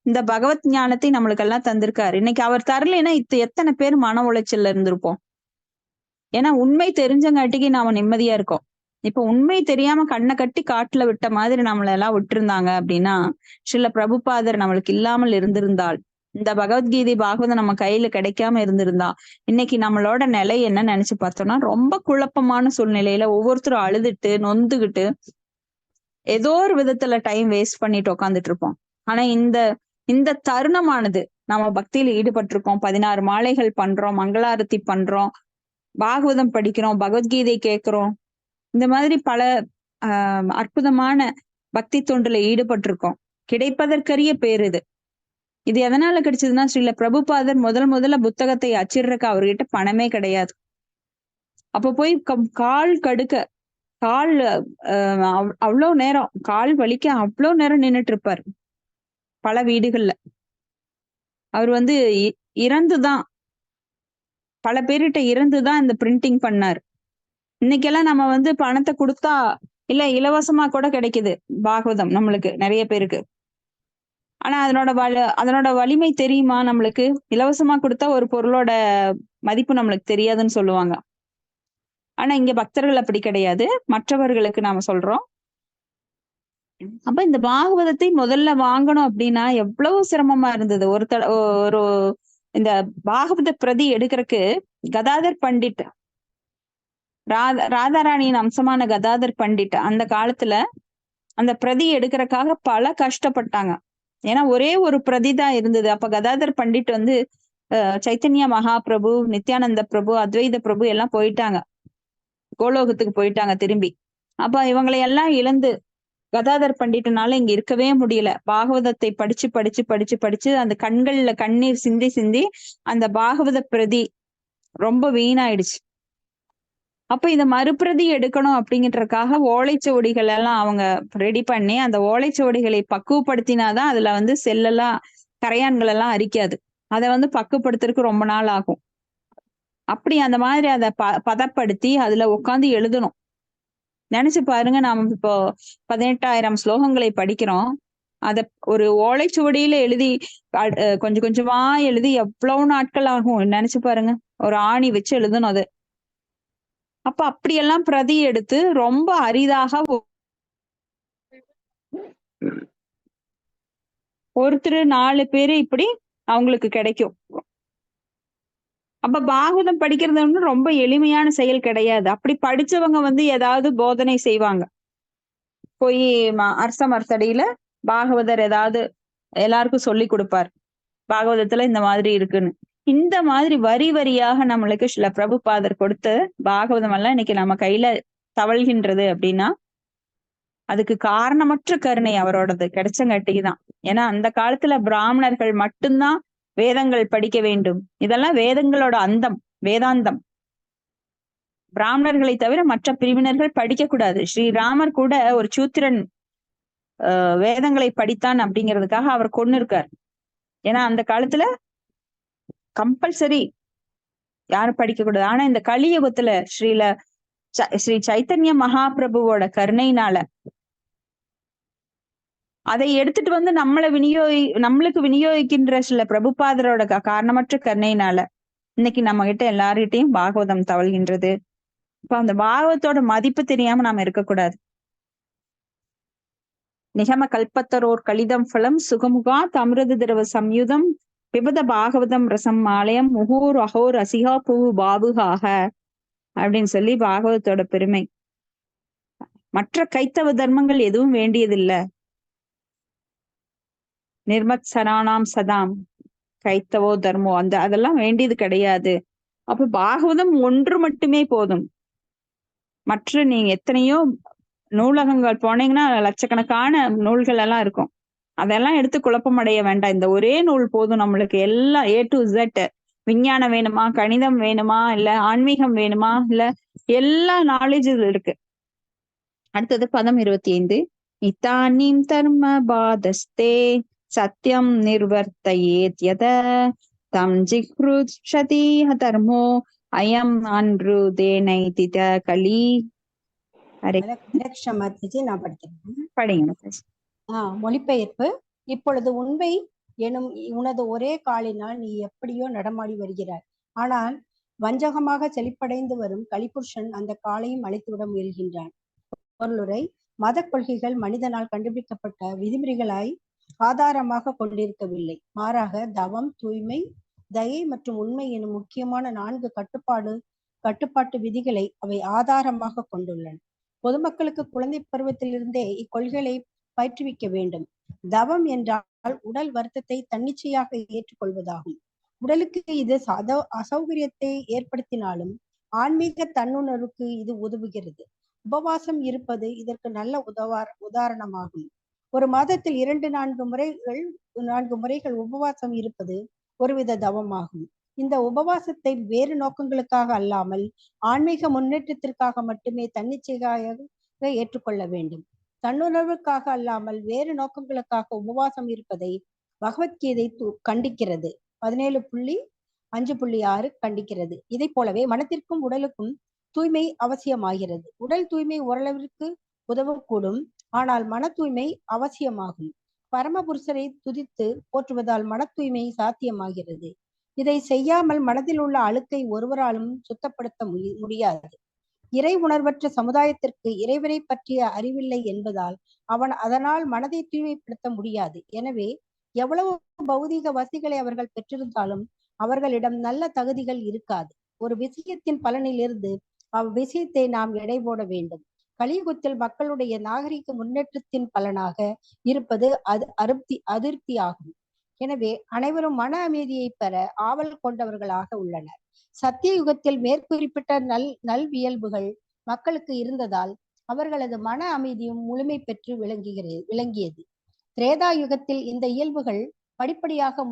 இந்த பகவத் ஞானத்தை நம்மளுக்கு எல்லாம் தந்திருக்காரு. இன்னைக்கு அவர் தரலைன்னா எத்தனை பேர் மன உளைச்சல்ல இருந்திருப்போம். ஏன்னா உண்மை தெரிஞ்சங்காட்டிக்கு நாம நிம்மதியா இருக்கோம். இப்ப உண்மை தெரியாம கண்ணை கட்டி காட்டுல விட்ட மாதிரி நம்மள எல்லாம் விட்டுருந்தாங்க அப்படின்னா சில பிரபுபாதர் நம்மளுக்கு இல்லாமல் இருந்திருந்தால், இந்த பகவத்கீதை பாகவதம் நம்ம கையில கிடைக்காம இருந்திருந்தா இன்னைக்கு நம்மளோட நிலை என்ன நினைச்சு பார்த்தோம்னா ரொம்ப குழப்பமான சூழ்நிலையில ஒவ்வொருத்தரும் அழுதுட்டு நொந்துகிட்டு ஏதோ ஒரு விதத்துல டைம் வேஸ்ட் பண்ணிட்டு உட்காந்துட்டு இருப்போம். ஆனா இந்த தருணமானது நம்ம பக்தியில ஈடுபட்டிருக்கோம், 16 மாலைகள் பண்றோம், மங்களாரத்தி பண்றோம், பாகவதம் படிக்கிறோம், பகவத்கீதை கேட்கிறோம், இந்த மாதிரி பல அற்புதமான பக்தி தொண்டுல ஈடுபட்டிருக்கோம். கிடைப்பதற்கரிய பேர் இது எதனால கிடைச்சதுன்னா ஸ்ரீல பிரபுபாதர் முதல்ல புத்தகத்தை அச்சிடுறக்கு அவர்கிட்ட பணமே கிடையாது. அப்ப போய் அவ்வளோ நேரம் கால் வலிக்க அவ்வளோ நேரம் நின்றுட்டு இருப்பார் பல வீடுகள்ல. அவர் வந்து இறந்துதான், பல பேர்கிட்ட இறந்துதான் இந்த பிரிண்டிங் பண்ணார். இன்னைக்கெல்லாம் நம்ம வந்து பணத்தை கொடுத்தா இல்ல இலவசமா கூட கிடைக்குது பாகவதம் நம்மளுக்கு நிறைய பேருக்கு. ஆனா அதனோட வலிமை தெரியுமா நம்மளுக்கு? இலவசமா கொடுத்தா ஒரு பொருளோட மதிப்பு நம்மளுக்கு தெரியாதுன்னு சொல்லுவாங்க. ஆனா இங்க பக்தர்கள் அப்படி கிடையாது, மற்றவர்களுக்கு நாம சொல்றோம். அப்ப இந்த பாகவதத்தை முதல்ல வாங்கணும் அப்படின்னா எவ்வளவு சிரமமா இருந்தது. ஒரு இந்த பாகவத பிரதி எடுக்கிறதுக்கு கதாதர் பண்டிட், ராதாராணியின் அம்சமான கதாதர் பண்டிட் அந்த காலத்துல அந்த பிரதி எடுக்கிறதுக்காக பல கஷ்டப்பட்டாங்க. ஏன்னா ஒரே ஒரு பிரதி தான் இருந்தது. அப்ப கதாதர் பண்டிட் வந்து சைத்தன்ய மகாபிரபு, நித்யானந்த பிரபு, அத்வைத பிரபு எல்லாம் போயிட்டாங்க, கோலோகத்துக்கு போயிட்டாங்க திரும்பி. அப்ப இவங்களை எல்லாம் இழந்து கதாதர் பண்டிட்னால இங்க இருக்கவே முடியல. பாகவதத்தை படிச்சு படிச்சு படிச்சு படிச்சு அந்த கண்கள்ல கண்ணீர் சிந்தி சிந்தி அந்த பாகவத பிரதி ரொம்ப வீணாயிடுச்சு. அப்ப இந்த மறுபிரதி எடுக்கணும் அப்படிங்கிறதுக்காக ஓலைச்சுவடிகள் எல்லாம் அவங்க ரெடி பண்ணி அந்த ஓலைச்சுவடிகளை பக்குவப்படுத்தினாதான் அதுல வந்து செல்லெல்லாம் கரையான்கள் எல்லாம் அரிக்காது. அதை வந்து பக்குவப்படுத்துறதுக்கு ரொம்ப நாள் ஆகும். அப்படி அந்த மாதிரி அதை பதப்படுத்தி அதுல உட்காந்து எழுதணும். நினைச்சு பாருங்க, நாம இப்போ 18,000 ஸ்லோகங்களை படிக்கிறோம். அத ஒரு ஓலைச்சுவடியில எழுதி கொஞ்சம் கொஞ்சமா எழுதி எவ்வளவு நாட்கள் ஆகும் நினைச்சு பாருங்க. ஒரு ஆணி வச்சு எழுதணும் அது. அப்ப அப்படியெல்லாம் பிரதி எடுத்து ரொம்ப அரிதாக ஒருத்தர் 4 பேரு இப்படி அவங்களுக்கு கிடைக்கும். அப்ப பாகவதம் படிக்கிறது வந்து ரொம்ப எளிமையான செயல் கிடையாது. அப்படி படிச்சவங்க வந்து ஏதாவது போதனை செய்வாங்க. போய் அரச மரத்தடியில பாகவதர் ஏதாவது எல்லாருக்கும் சொல்லி கொடுப்பார், பாகவதத்துல இந்த மாதிரி இருக்குன்னு. இந்த மாதிரி வரி வரியாக நம்மளுக்கு சில பிரபுபாதர் கொடுத்து பாகவதம் எல்லாம் இன்னைக்கு நம்ம கையில தவழ்கின்றது அப்படின்னா அதுக்கு காரணமற்ற கருணை அவரோடது கிடைச்சங்காட்டிதான். ஏன்னா அந்த காலத்துல பிராமணர்கள் மட்டும்தான் வேதங்கள் படிக்க வேண்டும். இதெல்லாம் வேதங்களோட அந்தம், வேதாந்தம். பிராமணர்களை தவிர மற்ற பிரிவினர்கள் படிக்க கூடாது. ஸ்ரீராமர் கூட ஒரு சூத்திரன் வேதங்களை படித்தான் அப்படிங்கிறதுக்காக அவர் கொன்னு இருக்கார். ஏன்னா அந்த காலத்துல கம்பல்சரி யாரும் படிக்க கூடாது. ஆனா இந்த கலியுகத்துல ஸ்ரீ சைத்தன்ய மகாபிரபுவோட கருணையினால அதை எடுத்துட்டு வந்து நம்மளுக்கு விநியோகிக்கின்ற சில பிரபுபாதரோட காரணமற்ற கருணையினால இன்னைக்கு நம்ம கிட்ட எல்லார்கிட்டையும் பாகவதம் தவழ்கின்றது. இப்ப அந்த பாகவத்தோட மதிப்பு தெரியாம நாம இருக்கக்கூடாது. நிகம கல்பத்தரோர் கலிதம் பலம் சுகமுகா தமிரது திரவ சம்யுதம் பிபத பாகவதம் ரசம் ஆலயம் முகூர் அகோர் அசிகா பூ பாபுகாக அப்படின்னு சொல்லி பாகவதத்தோட பெருமை. மற்ற கைத்தவ தர்மங்கள் எதுவும் வேண்டியதில்லை. நிர்மத் சராணாம் சதாம் கைத்தவோ தர்மோ அதெல்லாம் வேண்டியது கிடையாது. அப்ப பாகவதம் ஒன்று மட்டுமே போதும். மற்ற நீங்க எத்தனையோ நூலகங்கள் போனீங்கன்னா லட்சக்கணக்கான நூல்கள் எல்லாம் இருக்கும். அதெல்லாம் எடுத்து குழப்பம் அடைய வேண்டாம். இந்த ஒரே நூல் போதும் நம்மளுக்கு. எல்லாம் A to Z. விஞ்ஞானம் வேணுமா, கணிதம் வேணுமா, இல்ல ஆன்மீகம் வேணுமா, இல்ல எல்லா நாலேஜ் இருக்கு. அடுத்தது பதம் 25. இத்தானீம் தர்ம பாதஸ்தே சத்தியம் நிர்வர்த்தயேத் யத தம் ஜிக்ருஷதி தர்மோ அயம் அன்று தேனைதித கலி. நான் படிக்கிறேன். படிங்க. மொழிபெயர்ப்பு. இப்பொழுது உண்மை எனும் உனது ஒரே காலினால் நீ எப்படியோ நடமாடி வருகிறாய். ஆனால் வஞ்சகமாக செழிப்படைந்து வரும் கலிபுருஷன் அந்த காலையும் அழைத்துவிட முயல்கின்றான். பொருளுரை. மத கொள்கைகள் மனிதனால் கண்டுபிடிக்கப்பட்ட விதிமுறைகளாய் ஆதாரமாக கொண்டிருக்கவில்லை. மாறாக தவம், தூய்மை, தயை மற்றும் உண்மை எனும் முக்கியமான 4 கட்டுப்பாட்டு விதிகளை அவை ஆதாரமாக கொண்டுள்ளன. பொதுமக்களுக்கு குழந்தை பருவத்திலிருந்தே இக்கொள்கைகளை பயிற்றுவிக்க வேண்டும். தவம் என்றால் உடல் வருத்தத்தை தன்னிச்சையாக ஏற்றுக்கொள்வதாகும். உடலுக்கு இது அசௌகரியத்தை ஏற்படுத்தினாலும் ஆன்மீக தன்னுணர்வுக்கு இது உதவுகிறது. உபவாசம் இருப்பது இதற்கு நல்ல உதாரணமாகும். ஒரு மாதத்தில் 2-4 முறைகள் உபவாசம் இருப்பது ஒருவித தவமாகும். இந்த உபவாசத்தை வேறு நோக்கங்களுக்காக அல்லாமல் ஆன்மீக முன்னேற்றத்திற்காக மட்டுமே தன்னிச்சையாக ஏற்றுக்கொள்ள வேண்டும். தன்னுணர்வுக்காக அல்லாமல் வேறு நோக்கங்களுக்காக உபவாசம் இருப்பதை பகவத்கீதை கண்டிக்கிறது. 17.5.6 கண்டிக்கிறது. இதை போலவே மனத்திற்கும் உடலுக்கும் தூய்மை அவசியமாகிறது. உடல் தூய்மை ஓரளவிற்கு உதவக்கூடும். ஆனால் மன தூய்மை அவசியமாகும். பரமபுருஷரை துதித்து போற்றுவதால் மன தூய்மை சாத்தியமாகிறது. இதை செய்யாமல் மனதில் உள்ள அழுக்கை ஒருவராலும் சுத்தப்படுத்த முடியாது. இறை உணர்வற்ற சமுதாயத்திற்கு இறைவனை பற்றிய அறிவில்லை என்பதால் அதனால் மனதை தூய்மைப்படுத்த முடியாது. எனவே எவ்வளவு பௌதீக வசதிகளை அவர்கள் பெற்றிருந்தாலும் அவர்களிடம் நல்ல தகுதிகள் இருக்காது. ஒரு விஷயத்தின் பலனிலிருந்து அவ்விஷயத்தை நாம் எடை போட வேண்டும். கலியுகத்தில் மக்களுடைய நாகரிக முன்னேற்றத்தின் பலனாக இருப்பது அதிருப்தி ஆகும். எனவே அனைவரும் மன அமைதியை பெற ஆவல் கொண்டவர்களாக உள்ளனர். சத்திய யுகத்தில் மேற்குறிப்பிட்ட நல்வியல்புகள் மக்களுக்கு இருந்ததால் அவர்களது மன அமைதியும் முழுமை பெற்று விளங்கியது. திரேதா யுகத்தில் இந்த இயல்புகள் படிப்படியாக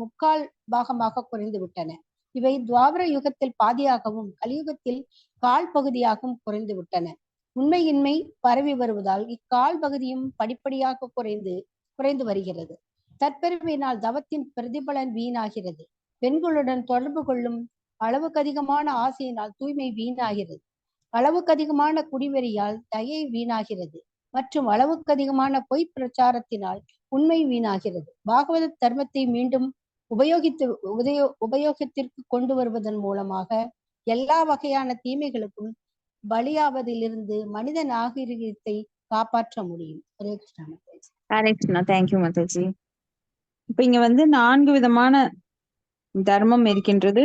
முக்கால் பாகமாக குறைந்துவிட்டன. இவை துவாபர யுகத்தில் பாதியாகவும் கலியுகத்தில் கால் பகுதியாகவும் குறைந்துவிட்டன. உண்மையின்மை பரவி வருவதால் இக்கால் பகுதியும் படிப்படியாக குறைந்து வருகிறது. தற்பெருமையினால் தவத்தின் பிரதிபலன் வீணாகிறது. பெண்களுடன் தொடர்பு கொள்ளும் அளவுக்கு அதிகமான ஆசையினால் தூய்மை வீணாகிறது. அளவுக்கு அதிகமான குடிவெறியால் தயை வீணாகிறது. மற்றும் அளவுக்கு அதிகமான பொய் பிரச்சாரத்தினால் உண்மை வீணாகிறது. பாகவத தர்மத்தை மீண்டும் உபயோகத்திற்கு கொண்டு வருவதன் மூலமாக எல்லா வகையான தீமைகளுக்கும் பலியாவதிலிருந்து மனித நாகரிகத்தை காப்பாற்ற முடியும். ஹரே கிருஷ்ணா. ஹரே கிருஷ்ணா. தேங்க்யூ மாதாஜி. இப்ப இங்க 4 விதமான தர்மம் இருக்கின்றது.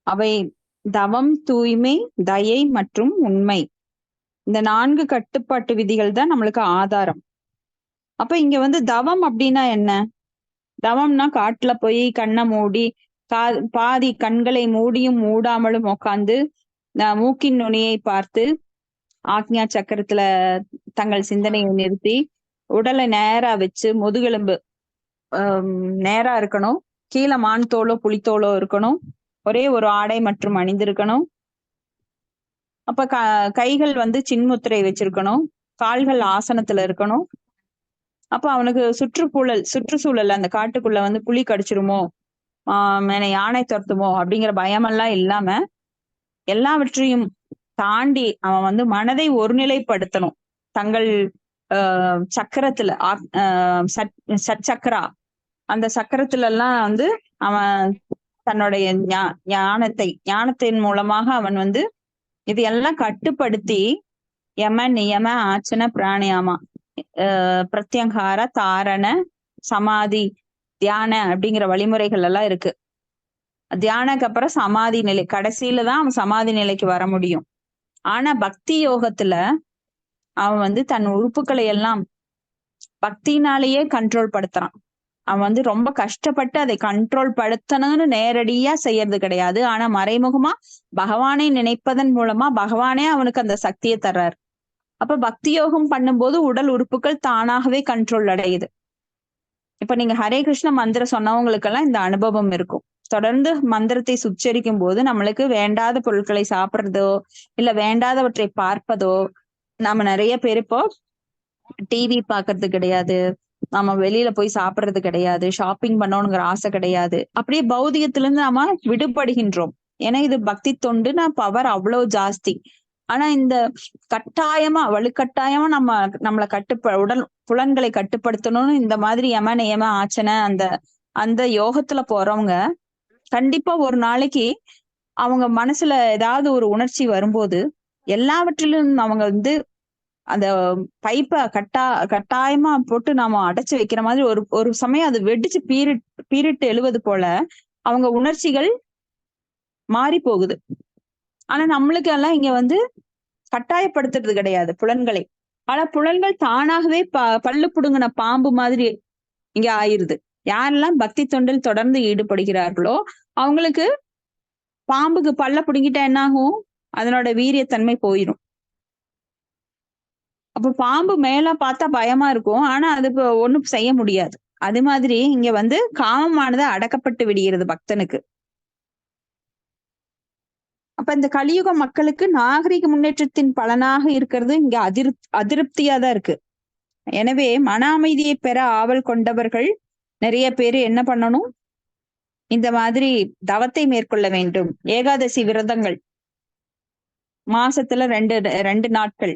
அவை தவம், தூய்மை, தயை மற்றும் உண்மை. இந்த 4 கட்டுப்பாட்டு விதிகள் தான் நம்மளுக்கு ஆதாரம். அப்ப இங்க தவம் அப்படின்னா என்ன? தவம்னா காட்டுல போய் கண்ணை மூடி பாதி கண்களை மூடியும் மூடாமலும் உட்காந்து மூக்கின் நுனியை பார்த்து ஆக்ஞா சக்கரத்துல தங்கள் சிந்தனையை நிறுத்தி உடலை நேரா வச்சு முதுகெலும்பு நேரா இருக்கணும். கீழே மான் தோலோ புலித்தோலோ இருக்கணும். ஒரே ஒரு ஆடை மற்றும் அணிந்திருக்கணும். அப்ப கைகள் சின்முத்திரை வச்சிருக்கணும். கால்கள் ஆசனத்துல இருக்கணும். அப்ப அவனுக்கு சுற்றுச்சூழல் அந்த காட்டுக்குள்ள புலி கடிச்சிருமோ, யானை துரத்துமோ அப்படிங்கிற பயமெல்லாம் இல்லாம எல்லாவற்றையும் தாண்டி அவன் மனதை ஒருநிலைப்படுத்தணும். தங்கள் சக்கரத்துல சக்கரா அந்த சக்கரத்துல எல்லாம் அவன் தன்னுடைய ஞானத்தின் மூலமாக அவன் இதையெல்லாம் கட்டுப்படுத்தி யம நியம ஆச்சன பிராணியாமா பிரத்யங்கார தாரண சமாதி தியான அப்படிங்கிற வழிமுறைகள் எல்லாம் இருக்கு. தியானக்கு அப்புறம் சமாதி நிலை, கடைசியில தான் அவன் சமாதி நிலைக்கு வர முடியும். ஆனா பக்தி யோகத்துல அவன் தன் உறுப்புகளை எல்லாம் பக்தினாலேயே கண்ட்ரோல் படுத்துறான். அவன் ரொம்ப கஷ்டப்பட்டு அதை கண்ட்ரோல் படுத்தணும்னு நேரடியா செய்யறது கிடையாது. ஆனா மறைமுகமா பகவானை நினைப்பதன் மூலமா பகவானே அவனுக்கு அந்த சக்தியை தர்றாரு. அப்ப பக்தி யோகம் பண்ணும்போது உடல் உறுப்புகள் தானாகவே கண்ட்ரோல் அடையுது. இப்ப நீங்க ஹரே கிருஷ்ண மந்திரம் சொன்னவங்களுக்கெல்லாம் இந்த அனுபவம் இருக்கும். தொடர்ந்து மந்திரத்தை உச்சரிக்கும் போது நம்மளுக்கு வேண்டாத பொருட்களை சாப்பிட்றதோ இல்ல வேண்டாதவற்றை பார்ப்பதோ, நாம நிறைய பேர் இப்போ டிவி பாக்குறது கிடையாது, நாம வெளியில போய் சாப்பிடுறது கிடையாது, ஷாப்பிங் பண்ணணுங்கிற ஆசை கிடையாது. அப்படியே பௌதிகத்திலிருந்து நாம விடுபடுகின்றோம். ஏன்னா இது பக்தி தொண்டுனா பவர் அவ்வளவு ஜாஸ்தி. ஆனா இந்த வலுக்கட்டாயமா நம்மளை உடல் புலன்களை கட்டுப்படுத்தணும்னு இந்த மாதிரி யம நியம ஆச்சனை அந்த யோகத்துல போறவங்க கண்டிப்பா ஒரு நாளைக்கு அவங்க மனசுல ஏதாவது ஒரு உணர்ச்சி வரும்போது எல்லாவற்றிலும் அவங்க அந்த பைப்பை கட்டாயமா போட்டு நாம அடைச்சு வைக்கிற மாதிரி ஒரு சமயம் அது வெடிச்சு பீரிட்டு எழுவது போல அவங்க உணர்ச்சிகள் மாறி போகுது. ஆனா நம்மளுக்கு எல்லாம் இங்க கட்டாயப்படுத்துறது கிடையாது புலன்களை. ஆனா புலன்கள் தானாகவே பல்லு புடுங்கின பாம்பு மாதிரி இங்க ஆயிருது. யாரெல்லாம் பக்தி தொண்டில் தொடர்ந்து ஈடுபடுகிறார்களோ அவங்களுக்கு பாம்புக்கு பல்ல புடுங்கிட்டா என்ன ஆகும்? அதனோட வீரியத்தன்மை போயிடும். அப்ப பாம்பு மேல பார்த்தா பயமா இருக்கும், ஆனா அது ஒண்ணும் செய்ய முடியாது. அது மாதிரி இங்க காமமானது அடக்கப்பட்டு விடுகிறது பக்தனுக்கு. அப்ப இந்த கலியுக மக்களுக்கு நாகரிக முன்னேற்றத்தின் பலனாக இருக்கிறது இங்க அதிருப்தியா தான் இருக்கு. எனவே மன அமைதியை பெற ஆவல் கொண்டவர்கள் நிறைய பேரு என்ன பண்ணணும்? இந்த மாதிரி தவத்தை மேற்கொள்ள வேண்டும். ஏகாதசி விரதங்கள் மாசத்துல 2 நாட்கள்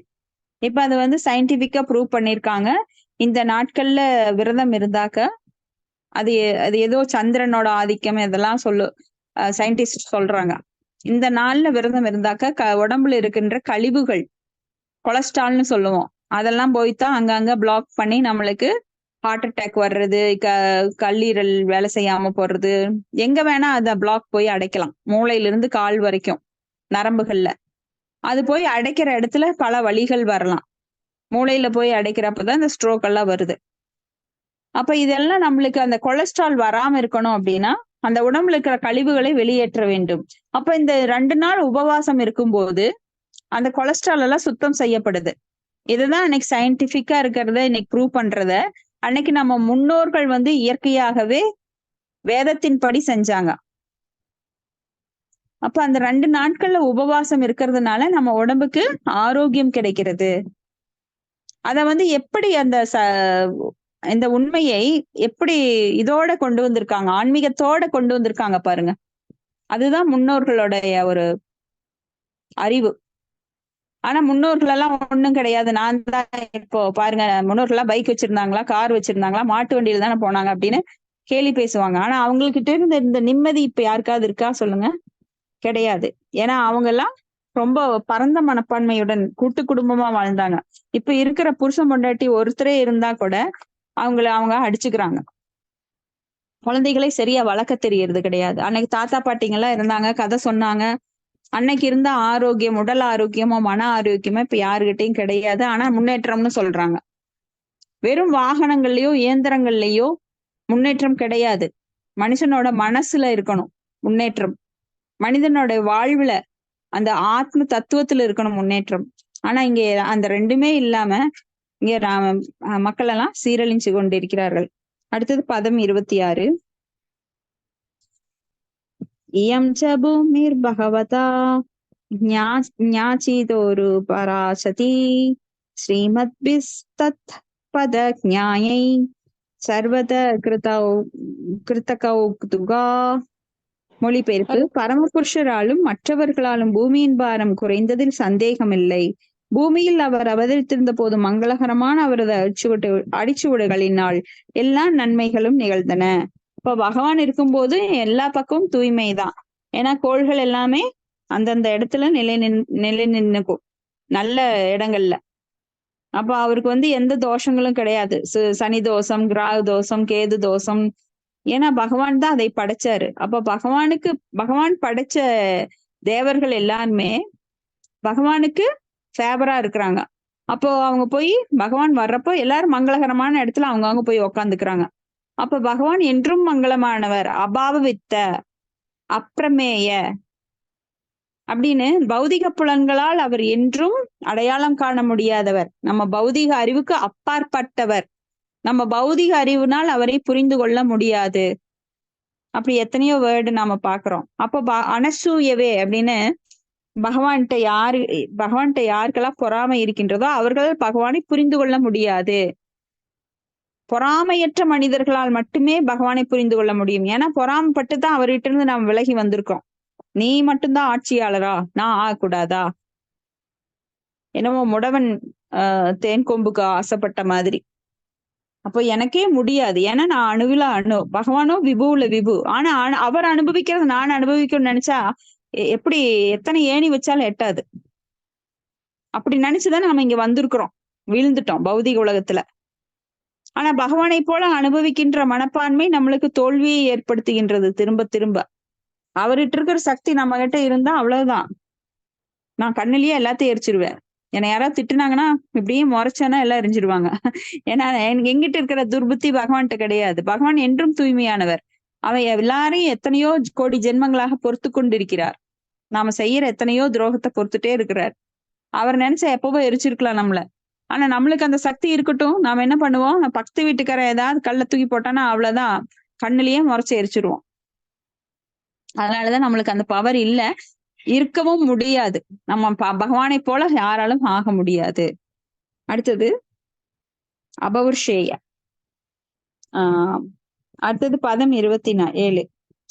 இப்ப அது வந்து சயின்டிபிக்கா ப்ரூவ் பண்ணிருக்காங்க. இந்த நாட்கள்ல விரதம் இருந்தாக்க அது அது ஏதோ சந்திரனோட ஆதிக்கம் இதெல்லாம் சயின்டிஸ்ட் சொல்றாங்க. இந்த நாள்ல விரதம் இருந்தாக்க உடம்புல இருக்கின்ற கழிவுகள், கொலஸ்ட்ரால்னு சொல்லுவோம், அதெல்லாம் போய்தான் அங்கங்க பிளாக் பண்ணி நம்மளுக்கு ஹார்ட் அட்டாக் வர்றது, கல்லீரல் வேலை செய்யாம போறது, எங்க வேணா அத பிளாக் போய் அடைக்கலாம். மூளையில இருந்து கால் வரைக்கும் நரம்புகள்ல அது போய் அடைக்கிற இடத்துல பல வலிகள் வரலாம். மூளையில போய் அடைக்கிறப்பதான் இந்த ஸ்ட்ரோக் எல்லாம் வருது. அப்ப இதெல்லாம் நம்மளுக்கு அந்த கொலஸ்ட்ரால் வராம இருக்கணும் அப்படின்னா அந்த உடம்புல இருக்கிற கழிவுகளை வெளியேற்ற வேண்டும். அப்ப இந்த 2 நாள் உபவாசம் இருக்கும்போது அந்த கொலஸ்ட்ரால் எல்லாம் சுத்தம் செய்யப்படுது. இதுதான் இன்னைக்கு சயின்டிபிக்கா இருக்கிறத இன்னைக்கு ப்ரூவ் பண்றத அன்னைக்கு நம்ம முன்னோர்கள் வந்து இயற்கையாகவே வேதத்தின்படி செஞ்சாங்க. அப்ப அந்த 2 நாட்கள்ல உபவாசம் இருக்கிறதுனால நம்ம உடம்புக்கு ஆரோக்கியம் கிடைக்கிறது. அத வந்து எப்படி இந்த உண்மையை எப்படி இதோட கொண்டு வந்திருக்காங்க, ஆன்மீகத்தோட கொண்டு வந்திருக்காங்க பாருங்க. அதுதான் முன்னோர்களுடைய ஒரு அறிவு. ஆனா முன்னோர்கள் எல்லாம் ஒண்ணும் கிடையாது. நான் தான் இப்போ பாருங்க, முன்னோர்கள் எல்லாம் பைக் வச்சிருந்தாங்களா, கார் வச்சிருந்தாங்களா, மாட்டு வண்டியில தானே போனாங்க அப்படின்னு கேலி பேசுவாங்க. ஆனா அவங்ககிட்ட இருந்த இந்த நிம்மதி இப்ப யாருக்காவது இருக்கா சொல்லுங்க? கிடையாது. ஏன்னா அவங்க எல்லாம் ரொம்ப பரந்த மனப்பான்மையுடன் கூட்டு குடும்பமா வாழ்ந்தாங்க. இப்ப இருக்கிற புருஷன் பொண்டாட்டி ஒருத்தரே இருந்தா கூட அவங்க அடிச்சுக்கிறாங்க. குழந்தைகளை சரியா வளர்க்க தெரியறது கிடையாது. அன்னைக்கு தாத்தா பாட்டிங்க எல்லாம் இருந்தாங்க, கதை சொன்னாங்க. அன்னைக்கு இருந்த ஆரோக்கியம், உடல் ஆரோக்கியமோ மன ஆரோக்கியமோ இப்ப யாருகிட்டையும் கிடையாது. ஆனா முன்னேற்றம்னு சொல்றாங்க. வெறும் வாகனங்கள்லயோ இயந்திரங்கள்லயோ முன்னேற்றம் கிடையாது. மனுஷனோட மனசுல இருக்கணும் முன்னேற்றம். மனிதனோட வாழ்வுல அந்த ஆத்ம தத்துவத்துல இருக்கணும் முன்னேற்றம். ஆனா இங்க அந்த ரெண்டுமே இல்லாம இங்க மக்கள் எல்லாம் சீரழிஞ்சு கொண்டிருக்கிறார்கள். அடுத்தது பதம் 26. இயம் ச பூமிர் பகவதா ஞாசிதோரு பராசதி ஸ்ரீமத்பிஸ்தத் பத ஞாயை சர்வத கிருதகௌதுகா. மொழிபெயர்ப்பு: பரமபுருஷராலும் மற்றவர்களாலும் பூமியின் பாரம் குறைந்ததில் சந்தேகமில்லை. பூமியில் அவர் அவதரித்திருந்த போது மங்களகரமான அவரது அடிச்சுவடுகளினால் எல்லா நன்மைகளும் நிகழ்ந்தன. இப்ப பகவான் இருக்கும்போது எல்லா பக்கமும் தூய்மைதான். ஏன்னா கோள்கள் எல்லாமே அந்தந்த இடத்துல நிலை நின்னுக்கும், நல்ல இடங்கள்ல. அப்ப அவருக்கு வந்து எந்த தோஷங்களும் கிடையாது. சனி தோஷம், கிராக தோஷம், கேது தோஷம். ஏன்னா பகவான் தான் அதை படைச்சாரு. அப்ப பகவான் படைச்ச தேவர்கள் எல்லாருமே பகவானுக்கு ஃபேவரா இருக்கிறாங்க. அப்போ அவங்க போய் பகவான் வர்றப்போ எல்லாரும் மங்களகரமான இடத்துல அவங்க போய் உக்காந்துக்கிறாங்க. அப்ப பகவான் என்றும் மங்களமானவர், அபாவவித்த, அப்பிரமேய அப்படின்னு பௌதிக புலன்களால் அவர் என்றும் அடையாளம் காண முடியாதவர். நம்ம பௌதிக அறிவுக்கு அப்பாற்பட்டவர். நம்ம பௌதிக அறிவுனால் அவரை புரிந்து கொள்ள முடியாது. அப்படி எத்தனையோ வேர்டு நாம பாக்குறோம். அப்ப அனசூயவே அப்படின்னு பகவான்கிட்ட யாருக்கெல்லாம் பொறாமை இருக்கின்றதோ அவர்கள் பகவானை புரிந்து கொள்ள முடியாது. பொறாமையற்ற மனிதர்களால் மட்டுமே பகவானை புரிந்து கொள்ள முடியும். ஏன்னா பொறாமப்பட்டுதான் அவர்கிட்ட இருந்து நாம் விலகி வந்திருக்கோம். நீ மட்டும்தான் ஆட்சியாளரா, நான் ஆகக்கூடாதா? என்னமோ முடவன் தேன் கொம்புக்கு ஆசைப்பட்ட மாதிரி. அப்போ எனக்கே முடியாது. ஏன்னா நான் அணுவில அணு, பகவானோ விபுவுல விபு. ஆனா அவர் அனுபவிக்கிறது நான் அனுபவிக்கணும்னு நினைச்சா எப்படி எத்தனை ஏணி வச்சாலும் எட்டாது. அப்படி நினைச்சுதான் நாம இங்க வந்திருக்கிறோம், வீழ்ந்துட்டோம் பௌதிக உலகத்துல. ஆனா பகவானை போல அனுபவிக்கின்ற மனப்பான்மை நம்மளுக்கு தோல்வியை ஏற்படுத்துகின்றது திரும்ப திரும்ப. அவர்கிட்ட இருக்கிற சக்தி நம்ம கிட்ட இருந்தா அவ்வளவுதான். நான் கண்ணிலேயே எல்லாத்தையும் எரிச்சிருவேன். என்னை யாராவது திட்டுனாங்கன்னா இப்படியே முறைச்சேன்னா எல்லாம் எரிஞ்சிருவாங்க. ஏன்னா எங்கிட்ட இருக்கிற துர்புத்தி பகவான்கிட்ட கிடையாது. பகவான் என்றும் தூய்மையானவர். அவன் எல்லாரையும் எத்தனையோ கோடி ஜென்மங்களாக பொறுத்து கொண்டிருக்கிறார். நாம செய்யற எத்தனையோ துரோகத்தை பொறுத்துட்டே இருக்கிறார். அவர் நினைச்சா எப்பவோ எரிச்சிருக்கலாம் நம்மள. ஆனா நம்மளுக்கு அந்த சக்தி இருக்கட்டும். நாம என்ன பண்ணுவோம், பக்கத்து வீட்டுக்கார ஏதாவது கல்ல தூக்கி போட்டானா அவ்வளவுதான், கண்ணுலயே முறைச்சு எரிச்சிருவோம். அதனாலதான் நம்மளுக்கு அந்த பவர் இல்ல, இருக்கவும் முடியாது. நம்ம பகவானை போல யாராலும் ஆக முடியாது. அடுத்தது அபவுர்ஷேய. அடுத்தது பதம் 27.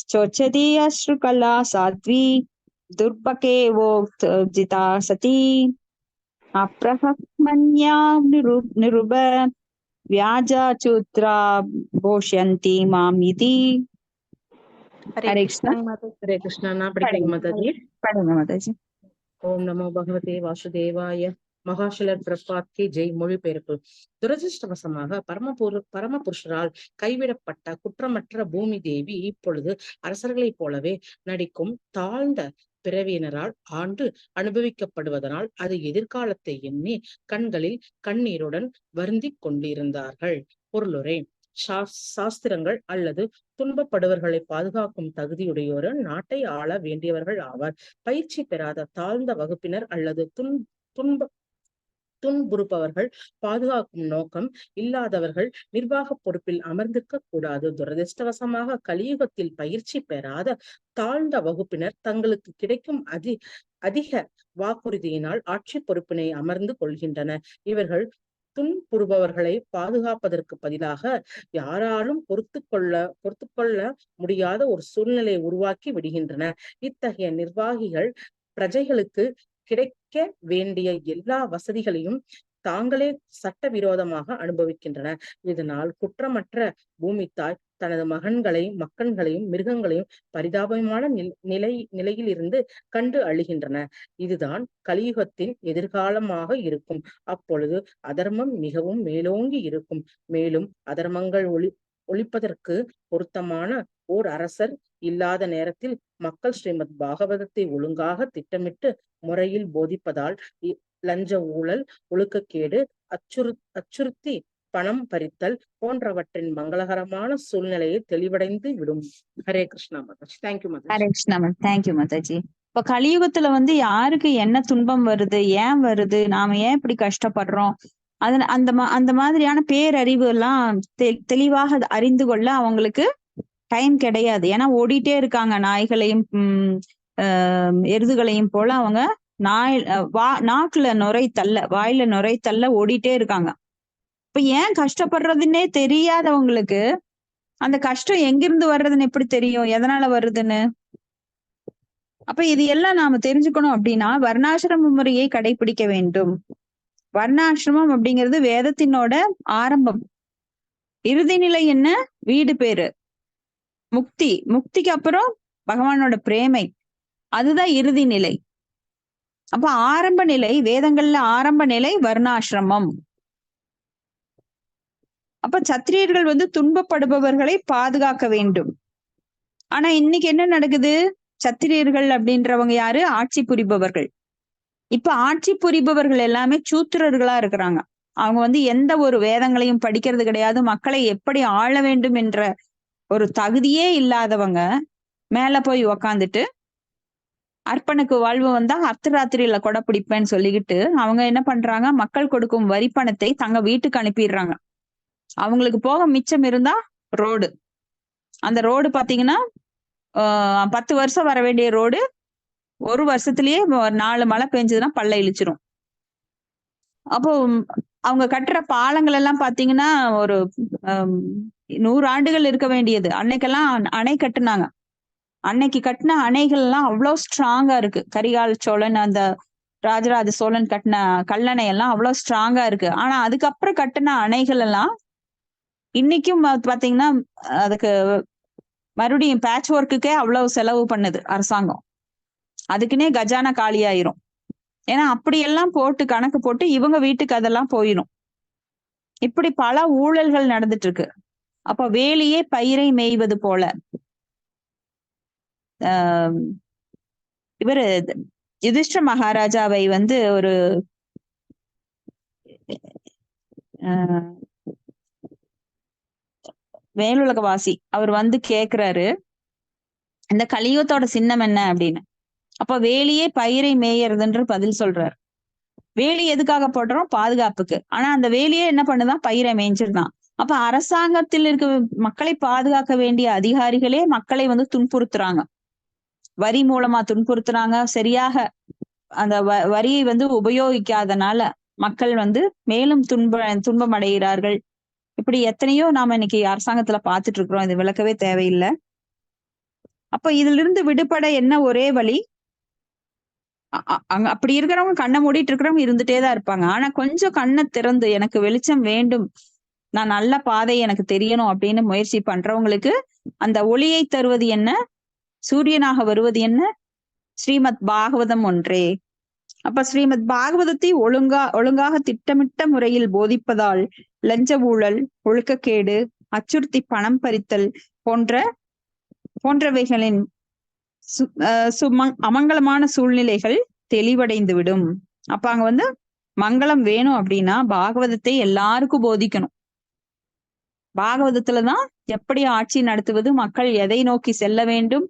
சொச்சதி அஸ்ருகலா சாத்வி துர்பகே வோக்திதா சதி அப்ரஹ்மன்யாம் நிருப வியாஜாச்சூத்ரா போஷ்யந்தி மாம் இதி. ஹரே ஹரே கிருஷ்ணா. கிருஷ்ணா. ஹரே கிருஷ்ணா. நான் படிக்கிறேன் மாதாஜி. படுங்க மாதாஜி. ஓம் நமோ பகவதே வாசுதேவாய. மகாஷலர் பிரபாத் கி ஜெய். மொழிபெயர்ப்பு. துரதிருஷ்டவசமாக பரமபுருஷரால் கைவிடப்பட்ட குற்றமற்ற பூமி தேவி இப்பொழுது அரசர்களைப் போலவே நடிக்கும் தாழ்ந்த பிறவியினரால் ஆண்டு அனுபவிக்கப்படுவதனால் அது எதிர்காலத்தை எண்ணி கண்களில் கண்ணீருடன் வருந்திக் கொண்டிருந்தார்கள். பொருளுரை. சாஸ்திரங்கள் அல்லது துன்பப்படுவர்களை பாதுகாக்கும் தகுதியுடையோரு நாட்டை ஆள வேண்டியவர்கள் ஆவார். பயிற்சி பெறாத தாழ்ந்த வகுப்பினர் அல்லது துன்புறுப்பவர்கள் பாதுகாக்கும் நோக்கம் இல்லாதவர்கள் நிர்வாக பொறுப்பில் அமர்ந்திருக்க கூடாது. துரதிருஷ்டவசமாக கலியுகத்தில் பயிற்சி பெறாத தாழ்ந்த வகுப்பினர் தங்களுக்கு கிடைக்கும் அதிக வாக்குறுதியினால் ஆட்சி பொறுப்பினை அமர்ந்து கொள்கின்றனர். இவர்கள் துன்புறுபவர்களை பாதுகாப்பதற்கு பதிலாக யாராலும் பொறுத்து கொள்ள முடியாத ஒரு சூழ்நிலையை உருவாக்கி விடுகின்றனர். இத்தகைய நிர்வாகிகள் பிரஜைகளுக்கு கிடைக்க வேண்டிய எல்லா வசதிகளையும் தாங்களே சட்டவிரோதமாக அனுபவிக்கின்றனர். இதனால் குற்றமற்ற பூமி தாய் தனது மக்கள்களையும் மிருகங்களையும் பரிதாபமான நிலையில் இருந்து கண்டு அழுகின்றன. இதுதான் கலியுகத்தின் எதிர்காலமாக இருக்கும். அப்பொழுது அதர்மம் மிகவும் மேலோங்கி இருக்கும். மேலும் அதர்மங்கள் ஒழிப்பதற்கு பொருத்தமான ஓர் அரசர் இல்லாத நேரத்தில் மக்கள் ஸ்ரீமத் பாகவதத்தை ஒழுங்காக திட்டமிட்டு முறையில் போதிப்பதால் லஞ்ச ஊழல், ஒழுக்கக்கேடு, அச்சுறுத்தி பணம் பறித்தல் போன்றவற்றின் மங்களகரமான சூழ்நிலையை தெளிவடைந்து விடும். ஹரே கிருஷ்ணா மாதாஜி. தேங்க்யூ மாதாஜி. ஹரே கிருஷ்ணா. தேங்க்யூ மாதாஜி. இப்ப கலியுகத்துல யாருக்கு என்ன துன்பம் வருது, ஏன் வருது, நாம ஏன் இப்படி கஷ்டப்படுறோம், அந்த மாதிரியான பேரறிவு எல்லாம் தெளிவாக அறிந்து கொள்ள அவங்களுக்கு டைம் கிடையாது. ஏன்னா ஓடிட்டே இருக்காங்க. நாய்களையும் எருதுகளையும் போல அவங்க நாக்குல நுரை தள்ள, வாயில நுரை தள்ள ஓடிட்டே இருக்காங்க. இப்ப ஏன் கஷ்டப்படுறதுன்னே தெரியாதவங்களுக்கு அந்த கஷ்டம் எங்கிருந்து வர்றதுன்னு எப்படி தெரியும், எதனால வருதுன்னு? அப்ப இது எல்லாம் நாம தெரிஞ்சுக்கணும் அப்படின்னா வர்ணாசிரம முறையை கடைபிடிக்க வேண்டும். வர்ணாசிரமம் அப்படிங்கிறது வேதத்தினோட ஆரம்பம். இறுதி நிலை என்ன? வீடு பேரு முக்திக்கு அப்புறம் பகவானோட பிரேமை, அதுதான் இறுதி நிலை. அப்ப ஆரம்ப நிலை, வேதங்கள்ல ஆரம்ப நிலை வர்ணாசிரமம். அப்ப சத்திரியர்கள் துன்பப்படுபவர்களை பாதுகாக்க வேண்டும். ஆனா இன்னைக்கு என்ன நடக்குது? சத்திரியர்கள் அப்படின்றவங்க யாரு? ஆட்சி புரிபவர்கள். இப்ப ஆட்சி புரிபவர்கள் எல்லாமே சூத்திரர்களா இருக்கிறாங்க. அவங்க எந்த ஒரு வேதங்களையும் படிக்கிறது கிடையாது. மக்களை எப்படி ஆள வேண்டும் என்ற ஒரு தகுதியே இல்லாதவங்க மேல போய் உக்காந்துட்டு அர்ப்பனுக்கு வாழ்வு வந்தா அர்த்தராத்திரியில கொடை பிடிப்பேன்னு சொல்லிக்கிட்டு அவங்க என்ன பண்றாங்க? மக்கள் கொடுக்கும் வரி பணத்தை தங்க வீட்டுக்கு அனுப்பிடுறாங்க. அவங்களுக்கு போக மிச்சம் இருந்தா ரோடு, அந்த ரோடு பாத்தீங்கன்னா 10 வருஷம் வர வேண்டிய ரோடு 1 வருஷத்துலயே 4 மழை பெஞ்சதுன்னா பல்ல இழிச்சிரும். அப்போ அவங்க கட்டுற பாலங்கள் எல்லாம் பாத்தீங்கன்னா ஒரு 100 ஆண்டுகள் இருக்க வேண்டியது. அன்னைக்கெல்லாம் அணை கட்டுனாங்க. அன்னைக்கு கட்டின அணைகள் எல்லாம் அவ்வளவு ஸ்ட்ராங்கா இருக்கு. கரிகால் சோழன், அந்த ராஜராஜ சோழன் கட்டின கல்லணை எல்லாம் அவ்வளவு ஸ்ட்ராங்கா இருக்கு. ஆனா அதுக்கப்புறம் கட்டின அணைகள் எல்லாம் இன்னைக்கும் பாத்தீங்கன்னா அதுக்கு மறுபடியும் பேட்ச் ஒர்க்குக்கே அவ்வளவு செலவு பண்ணுது அரசாங்கம். அதுக்குன்னே கஜானா காலி ஆயிரும். ஏன்னா அப்படியெல்லாம் போட்டு கணக்கு போட்டு இவங்க வீட்டுக்கு அதெல்லாம் போயிடும். இப்படி பல ஊழல்கள் நடந்துட்டு இருக்கு. அப்ப வேலியே பயிரை மேய்வது போல இவரு யுதிஷ்ட மகாராஜாவை ஒரு வேலுலகவாசி அவர் கேக்குறாரு, இந்த கலியுகத்தோட சின்னம் என்ன அப்படின்னு. அப்ப வேலியே பயிரை மேயறதுன்ற பதில் சொல்றாரு. வேலி எதுக்காக போடுறோம்? பாதுகாப்புக்கு. ஆனா அந்த வேலியே என்ன பண்ணுதான்? பயிரை மேய்ஞ்சிருந்தான். அப்ப அரசாங்கத்தில் இருக்க மக்களை பாதுகாக்க வேண்டிய அதிகாரிகளே மக்களை துன்புறுத்துறாங்க. வரி மூலமா துன்புறுத்துறாங்க. சரியாக அந்த வரியை உபயோகிக்காதனால மக்கள் மேலும் துன்பம் அடைகிறார்கள். இப்படி எத்தனையோ நாம இன்னைக்கு அரசாங்கத்துல பாத்துட்டு இருக்கிறோம். இது விளக்கவே தேவையில்லை. அப்ப இதுல இருந்து விடுபட என்ன ஒரே வழி? அங்க அப்படி இருக்கிறவங்க கண்ணை மூடிட்டு இருக்கிறவங்க இருந்துட்டேதான் இருப்பாங்க. ஆனா கொஞ்சம் கண்ணை திறந்து எனக்கு வெளிச்சம் வேண்டும், நான் நல்ல பாதை எனக்கு தெரியணும் அப்படின்னு முயற்சி பண்றவங்களுக்கு அந்த ஒளியை தருவது என்ன, சூரியனாக வருவது என்ன, ஸ்ரீமத் பாகவதம் ஒன்றே. அப்ப ஸ்ரீமத் பாகவதத்தை ஒழுங்காக திட்டமிட்ட முறையில் போதிப்பதால் லஞ்ச ஊழல், ஒழுக்கக்கேடு, அச்சுறுத்தி பணம் பறித்தல் போன்றவைகளின் அமங்கலமான சூழ்நிலைகள் தெளிவடைந்து விடும். அப்ப அங்க வந்து மங்களம் வேணும் அப்படின்னா பாகவதத்தை எல்லாருக்கும் போதிக்கணும். பாகவதத்துலதான் எப்படி ஆட்சி நடத்துவது, மக்கள் எதை நோக்கி செல்ல வேண்டும்,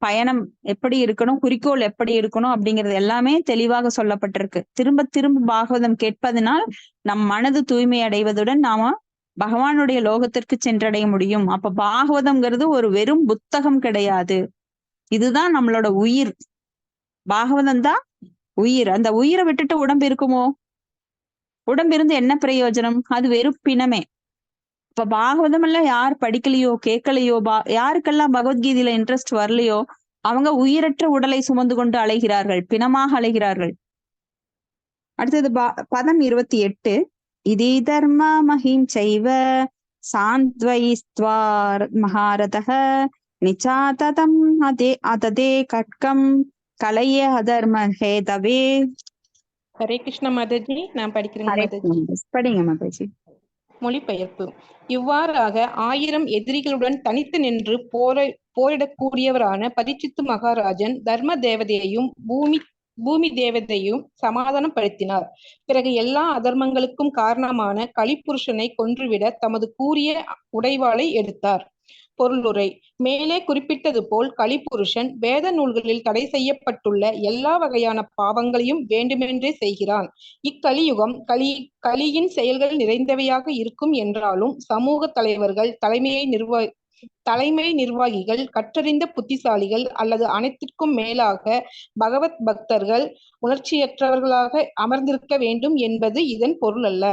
பயணம் எப்படி இருக்கணும், குறிக்கோள் எப்படி இருக்கணும் அப்படிங்கிறது எல்லாமே தெளிவாக சொல்லப்பட்டிருக்கு. திரும்ப திரும்ப பாகவதம் கேட்பதனால் நம் மனது தூய்மை அடைவதுடன் நாம பகவானுடைய லோகத்திற்கு சென்றடைய முடியும். அப்ப பாகவதம்ங்கிறது ஒரு வெறும் புத்தகம் கிடையாது, இதுதான் நம்மளோட உயிர். பாகவதம் தான் உயிர். அந்த உயிரை விட்டுட்டு உடம்பு இருக்குமோ? உடம்பு இருந்து என்ன பிரயோஜனம்? அது வெறும் பிணமே. இப்ப பாகவதம் எல்லாம் யார் படிக்கலையோ கேட்கலையோ, யாருக்கெல்லாம் பகவத்கீதையில இன்ட்ரெஸ்ட் வரலையோ அவங்க உயிரற்ற உடலை சுமந்து கொண்டு அலைகிறார்கள், பிணமாக அலைகிறார்கள். அடுத்தது பதம் 28. இதே தர்ம மகிம் செய்வ சாந்த்வைஸ்த்வார் மகாரதः நிச்சாததம் அததே கட்கம் கலைய அதர்ம ஹேதவே. ஹரே கிருஷ்ண மாதாஜி, நான் படிக்கிறேன் மாதாஜி. படிங்க மாதாஜி. மொழிபெயர்ப்பு. இவ்வாறாக 1000 எதிரிகளுடன் தனித்து நின்று போரிடக்கூடியவரான பரீட்சித்து மகாராஜன் தர்ம தேவதையையும் பூமி தேவதையும் சமாதானம் படுத்தினார். பிறகு எல்லா அதர்மங்களுக்கும் காரணமான கலிபுருஷனை கொன்றுவிட தமது கூரிய உடைவாளை எடுத்தார். பொருளுரை. மேலே குறிப்பிட்டது போல் கலிபுருஷன் வேத நூல்களில் தடை செய்யப்பட்டுள்ள எல்லா வகையான பாவங்களையும் வேண்டுமென்றே செய்கிறான். இக்கலியுகம் கலியின் செயல்கள் நிறைந்தவையாக இருக்கும் என்றாலும் சமூக தலைவர்கள், தலைமை நிர்வாகிகள், கற்றறிந்த புத்திசாலிகள் அல்லது அனைத்திற்கும் மேலாக பகவத் பக்தர்கள் உணர்ச்சியற்றவர்களாக அமர்ந்திருக்க வேண்டும் என்பது இதன் பொருள் அல்ல.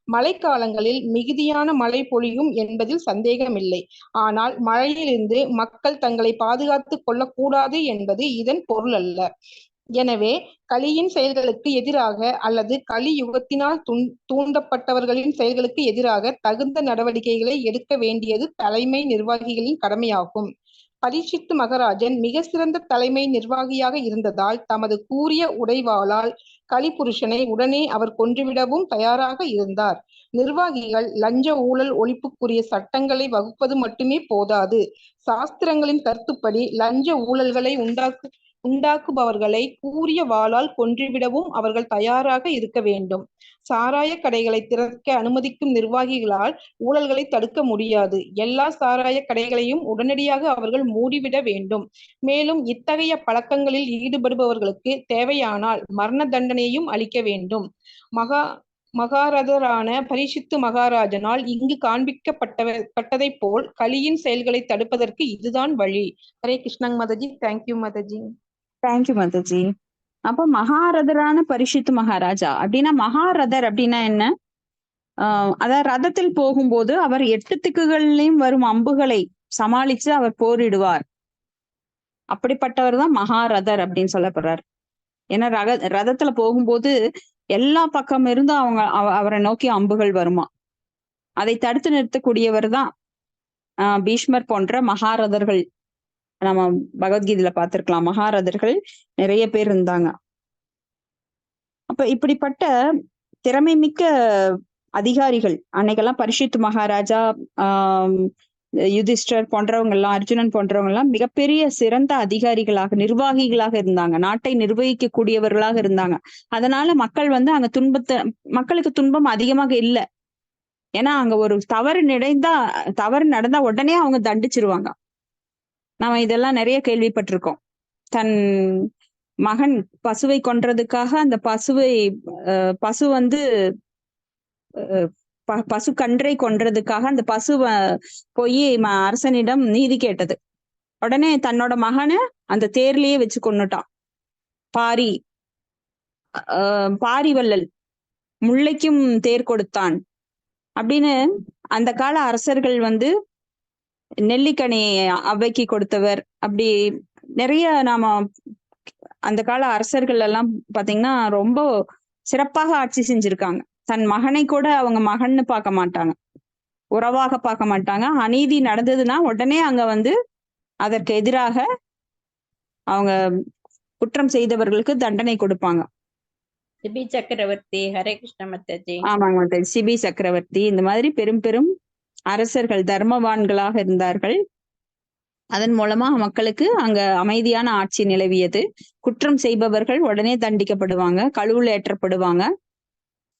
மழைக்காலங்களில் மிகுதியான மழை பொழியும் என்பதில் சந்தேகமில்லை. ஆனால் மழையிலிருந்து மக்கள் தங்களை பாதுகாத்துக் கொள்ளக்கூடாது என்பது இதன் பொருள் அல்ல. எனவே கலியின் செயல்களுக்கு எதிராக அல்லது கலி யுகத்தினால் தூண்டப்பட்டவர்களின் செயல்களுக்கு எதிராக தகுந்த நடவடிக்கைகளை எடுக்க வேண்டியது தலைமை நிர்வாகிகளின் கடமையாகும். பரீட்சித்து மகாராஜன் மிக சிறந்த தலைமை நிர்வாகியாக இருந்ததால் தமது கூரிய உடைவாளால் கலிபுருஷனை உடனே அவர் கொன்றுவிடவும் தயாராக இருந்தார். நிர்வாகிகள் லஞ்ச ஊழல் ஒழிப்புக்குரிய சட்டங்களை வகுப்பது மட்டுமே போதாது, சாஸ்திரங்களின் கருத்துப்படி லஞ்ச ஊழல்களை உண்டாக்குபவர்களை கூரிய வாளால் கொன்றுவிடவும் அவர்கள் தயாராக இருக்க வேண்டும். சாராய கடைகளை திறக்க அனுமதிக்கும் நிர்வாகிகளால் ஊழல்களை தடுக்க முடியாது. எல்லா சாராய கடைகளையும் உடனடியாக அவர்கள் மூடிவிட வேண்டும். மேலும் இத்தகைய பழக்கங்களில் ஈடுபடுபவர்களுக்கு தேவையானால் மரண தண்டனையும் அளிக்க வேண்டும். மகாரதரான பரீட்சித்து மகாராஜனால் இங்கு காண்பிக்கப்பட்டதை போல் கலியின் செயல்களை தடுப்பதற்கு இதுதான் வழி. ஹரே கிருஷ்ணங் மாதாஜி. தேங்க்யூ மாதாஜி. தேங்க்யூ மாதாஜி. அப்ப மகாரதரான பரீட்சித்து மகாராஜா அப்படின்னா, மகாரதர் அப்படின்னா என்ன? அதாவது ரதத்தில் போகும்போது அவர் 8 திக்குகள்லயும் வரும் அம்புகளை சமாளிச்சு அவர் போரிடுவார். அப்படிப்பட்டவர் தான் மகாரதர் அப்படின்னு சொல்லப்படுறார். ஏன்னா ரதத்துல போகும்போது எல்லா பக்கம் இருந்தும் அவரை நோக்கி அம்புகள் வருமா, அதை தடுத்து நிறுத்தக்கூடியவர் தான் பீஷ்மர் போன்ற மகாரதர்கள். நம்ம பகவத்கீதையில பார்த்திருக்கலாம், மகாரதர்கள் நிறைய பேர் இருந்தாங்க. அப்ப இப்படிப்பட்ட திறமை மிக்க அதிகாரிகள் அன்னைக்கெல்லாம் பரீட்சித்து மகாராஜா, யுதிஷ்டர் போன்றவங்க எல்லாம், அர்ஜுனன் போன்றவங்க எல்லாம் மிகப்பெரிய சிறந்த அதிகாரிகளாக, நிர்வாகிகளாக இருந்தாங்க, நாட்டை நிர்வகிக்க கூடியவர்களாக இருந்தாங்க. அதனால மக்கள் வந்து அங்க மக்களுக்கு துன்பம் அதிகமாக இல்லை. ஏன்னா அங்க ஒரு தவறு நடந்தா உடனே அவங்க தண்டிச்சிருவாங்க. நாம இதெல்லாம் நிறைய கேள்விப்பட்டிருக்கோம். தன் மகன் பசுவை கொன்றதுக்காக அந்த பசு வந்து பசு கன்றை கொன்றதுக்காக அந்த பசுவை போய் அரசனிடம் நீதி கேட்டது. உடனே தன்னோட மகனை அந்த தேர்லயே வச்சு கொன்னுட்டான். பாரி வள்ளல் முல்லைக்கும் தேர் கொடுத்தான் அப்படின்னு அந்த கால அரசர்கள் வந்து, நெல்லிக்கனி அவைக்கு கொடுத்தவர், அப்படி நிறைய நாம அந்த கால அரசர்கள் எல்லாம் பாத்தீங்கன்னா ரொம்ப சிறப்பாக ஆட்சி செஞ்சிருக்காங்க. தன் மகனை கூட அவங்க மகன்னு பார்க்க மாட்டாங்க, உறவாக பார்க்க மாட்டாங்க. அநீதி நடந்ததுன்னா உடனே அங்க வந்து அதற்கு எதிராக அவங்க குற்றம் செய்தவர்களுக்கு தண்டனை கொடுப்பாங்க. சிபி சக்கரவர்த்தி, ஹரே கிருஷ்ண மத்தாஜி. ஆமாங்க மாதாஜி. சிபி சக்கரவர்த்தி இந்த மாதிரி பெரும் பெரும் அரசர்கள் தர்மவான்களாக இருந்தார்கள். அதன் மூலமா மக்களுக்கு அங்க அமைதியான ஆட்சி நிலவியது. குற்றம் செய்பவர்கள் உடனே தண்டிக்கப்படுவாங்க, கழுவுல ஏற்றப்படுவாங்க.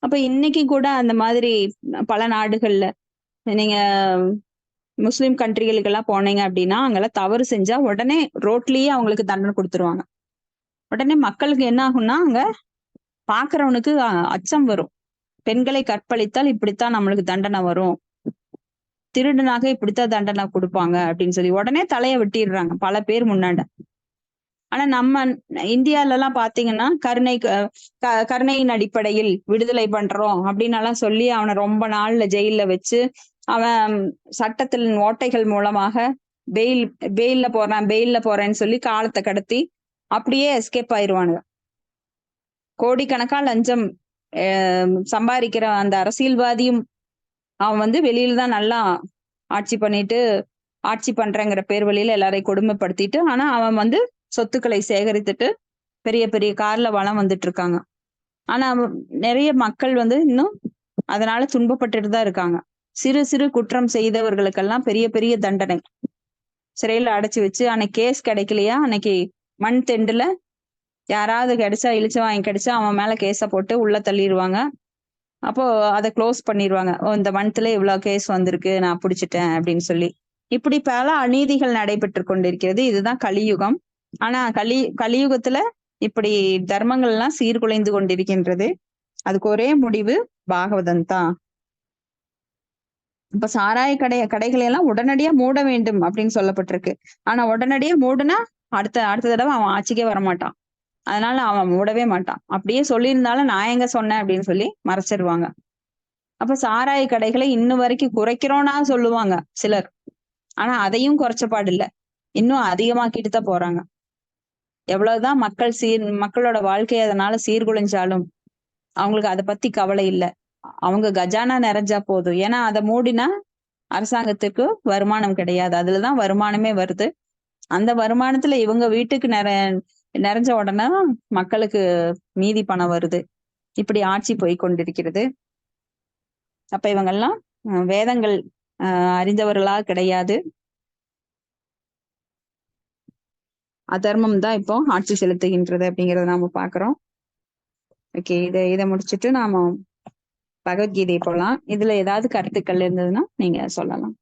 அப்ப இன்னைக்கு கூட அந்த மாதிரி பல நாடுகள்ல நீங்க முஸ்லிம் கண்ட்ரிகளுக்கெல்லாம் போனீங்க அப்படின்னா அங்கெல்லாம் தவறு செஞ்சா உடனே ரோட்லயே அவங்களுக்கு தண்டனை கொடுத்துருவாங்க. உடனே மக்களுக்கு என்ன ஆகும்னா அங்க பாக்குறவனுக்கு அச்சம் வரும். பெண்களை கற்பழித்தால் இப்படித்தான் நம்மளுக்கு தண்டனை வரும், திருடுனாக இப்படித்தான் தண்டனை கொடுப்பாங்க அப்படின்னு சொல்லி உடனே தலையை வெட்டிடுறாங்க பல பேர் முன்னாடி. ஆனா நம்ம இந்தியால எல்லாம் பாத்தீங்கன்னா கருணையின் அடிப்படையில் விடுதலை பண்றோம் அப்படின்னு எல்லாம் சொல்லி அவனை ரொம்ப நாள்ல ஜெயில வச்சு அவன் சட்டத்தில் ஓட்டைகள் மூலமாக பெயில்ல போறேன்னு சொல்லி காலத்தை கடத்தி அப்படியே எஸ்கேப் ஆயிடுவானுங்க. கோடிக்கணக்கா லஞ்சம் சம்பாதிக்கிற அந்த அரசியல்வாதியும் அவன் வந்து வெளியில தான் நல்லா ஆட்சி பண்றேங்கிற பேர் வழியில எல்லாரையும் கொடுமைப்படுத்திட்டு, ஆனா அவன் வந்து சொத்துக்களை சேகரித்துட்டு பெரிய பெரிய கார்ல வளம் வந்துட்டு இருக்காங்க. ஆனா நிறைய மக்கள் வந்து இன்னும் அதனால துன்பப்பட்டுட்டு தான் இருக்காங்க. சிறு சிறு குற்றம் செய்தவர்களுக்கெல்லாம் பெரிய பெரிய தண்டனை, சிறையில அடைச்சு வச்சு அன்னைக்கு கேஸ் கிடைக்கலையா, அன்னைக்கு மண் தெண்டுல யாராவது கிடைச்சா இழிச்சு வாங்கி கிடைச்சா அவன் மேல கேஸ போட்டு உள்ள தள்ளிடுவாங்க. அப்போ அதை க்ளோஸ் பண்ணிடுவாங்க. இந்த மந்த்ல இவ்வளவு கேஸ் வந்திருக்கு, நான் பிடிச்சிட்டேன் அப்படின்னு சொல்லி. இப்படி பல அநீதிகள் நடைபெற்று கொண்டிருக்கிறது. இதுதான் கலியுகம். ஆனா கலியுகத்துல இப்படி தர்மங்கள் எல்லாம் சீர்குலைந்து கொண்டிருக்கின்றது. அதுக்கு ஒரே முடிவு பாகவதம் தான். இப்ப சாராய கடைகளை எல்லாம் உடனடியா மூட வேண்டும் அப்படின்னு சொல்லப்பட்டிருக்கு. ஆனா உடனடியா மூடுனா அடுத்த தடவை அவன் ஆட்சிக்கே வரமாட்டான். அதனால அவன் மூடவே மாட்டான். அப்படியே சொல்லியிருந்தாலும் நான் எங்க சொன்னேன் அப்படின்னு சொல்லி மறைச்சிருவாங்க. அப்ப சாராய கடைகளை இன்னும் வரைக்கும் குறைக்கிறோம்னா சொல்லுவாங்க சிலர். ஆனா அதையும் குறைச்சப்பாடு இல்ல, இன்னும் அதிகமாக்கிட்டு தான் போறாங்க. எவ்வளவுதான் மக்களோட வாழ்க்கை அதனால சீர்குலைஞ்சாலும் அவங்களுக்கு அதை பத்தி கவலை இல்லை. அவங்க கஜானா நிறைஞ்சா போதும். ஏன்னா அதை மூடினா அரசாங்கத்துக்கு வருமானம் கிடையாது, அதுலதான் வருமானமே வருது. அந்த வருமானத்துல இவங்க வீட்டுக்கு நிறைஞ்ச உடனே மக்களுக்கு மீதி பணம் வருது. இப்படி ஆட்சி போய் கொண்டிருக்கிறது. அப்ப இவங்கெல்லாம் வேதங்கள் அறிந்தவர்களா கிடையாது, அதர்மம் தான் இப்போ ஆட்சி செலுத்துகின்றது அப்படிங்கறத நாம பாக்குறோம். ஓகே, இதை முடிச்சுட்டு நாம பகவத்கீதை போலாம். இதுல ஏதாவது கருத்துக்கள் இருந்ததுன்னா நீங்க சொல்லலாம்.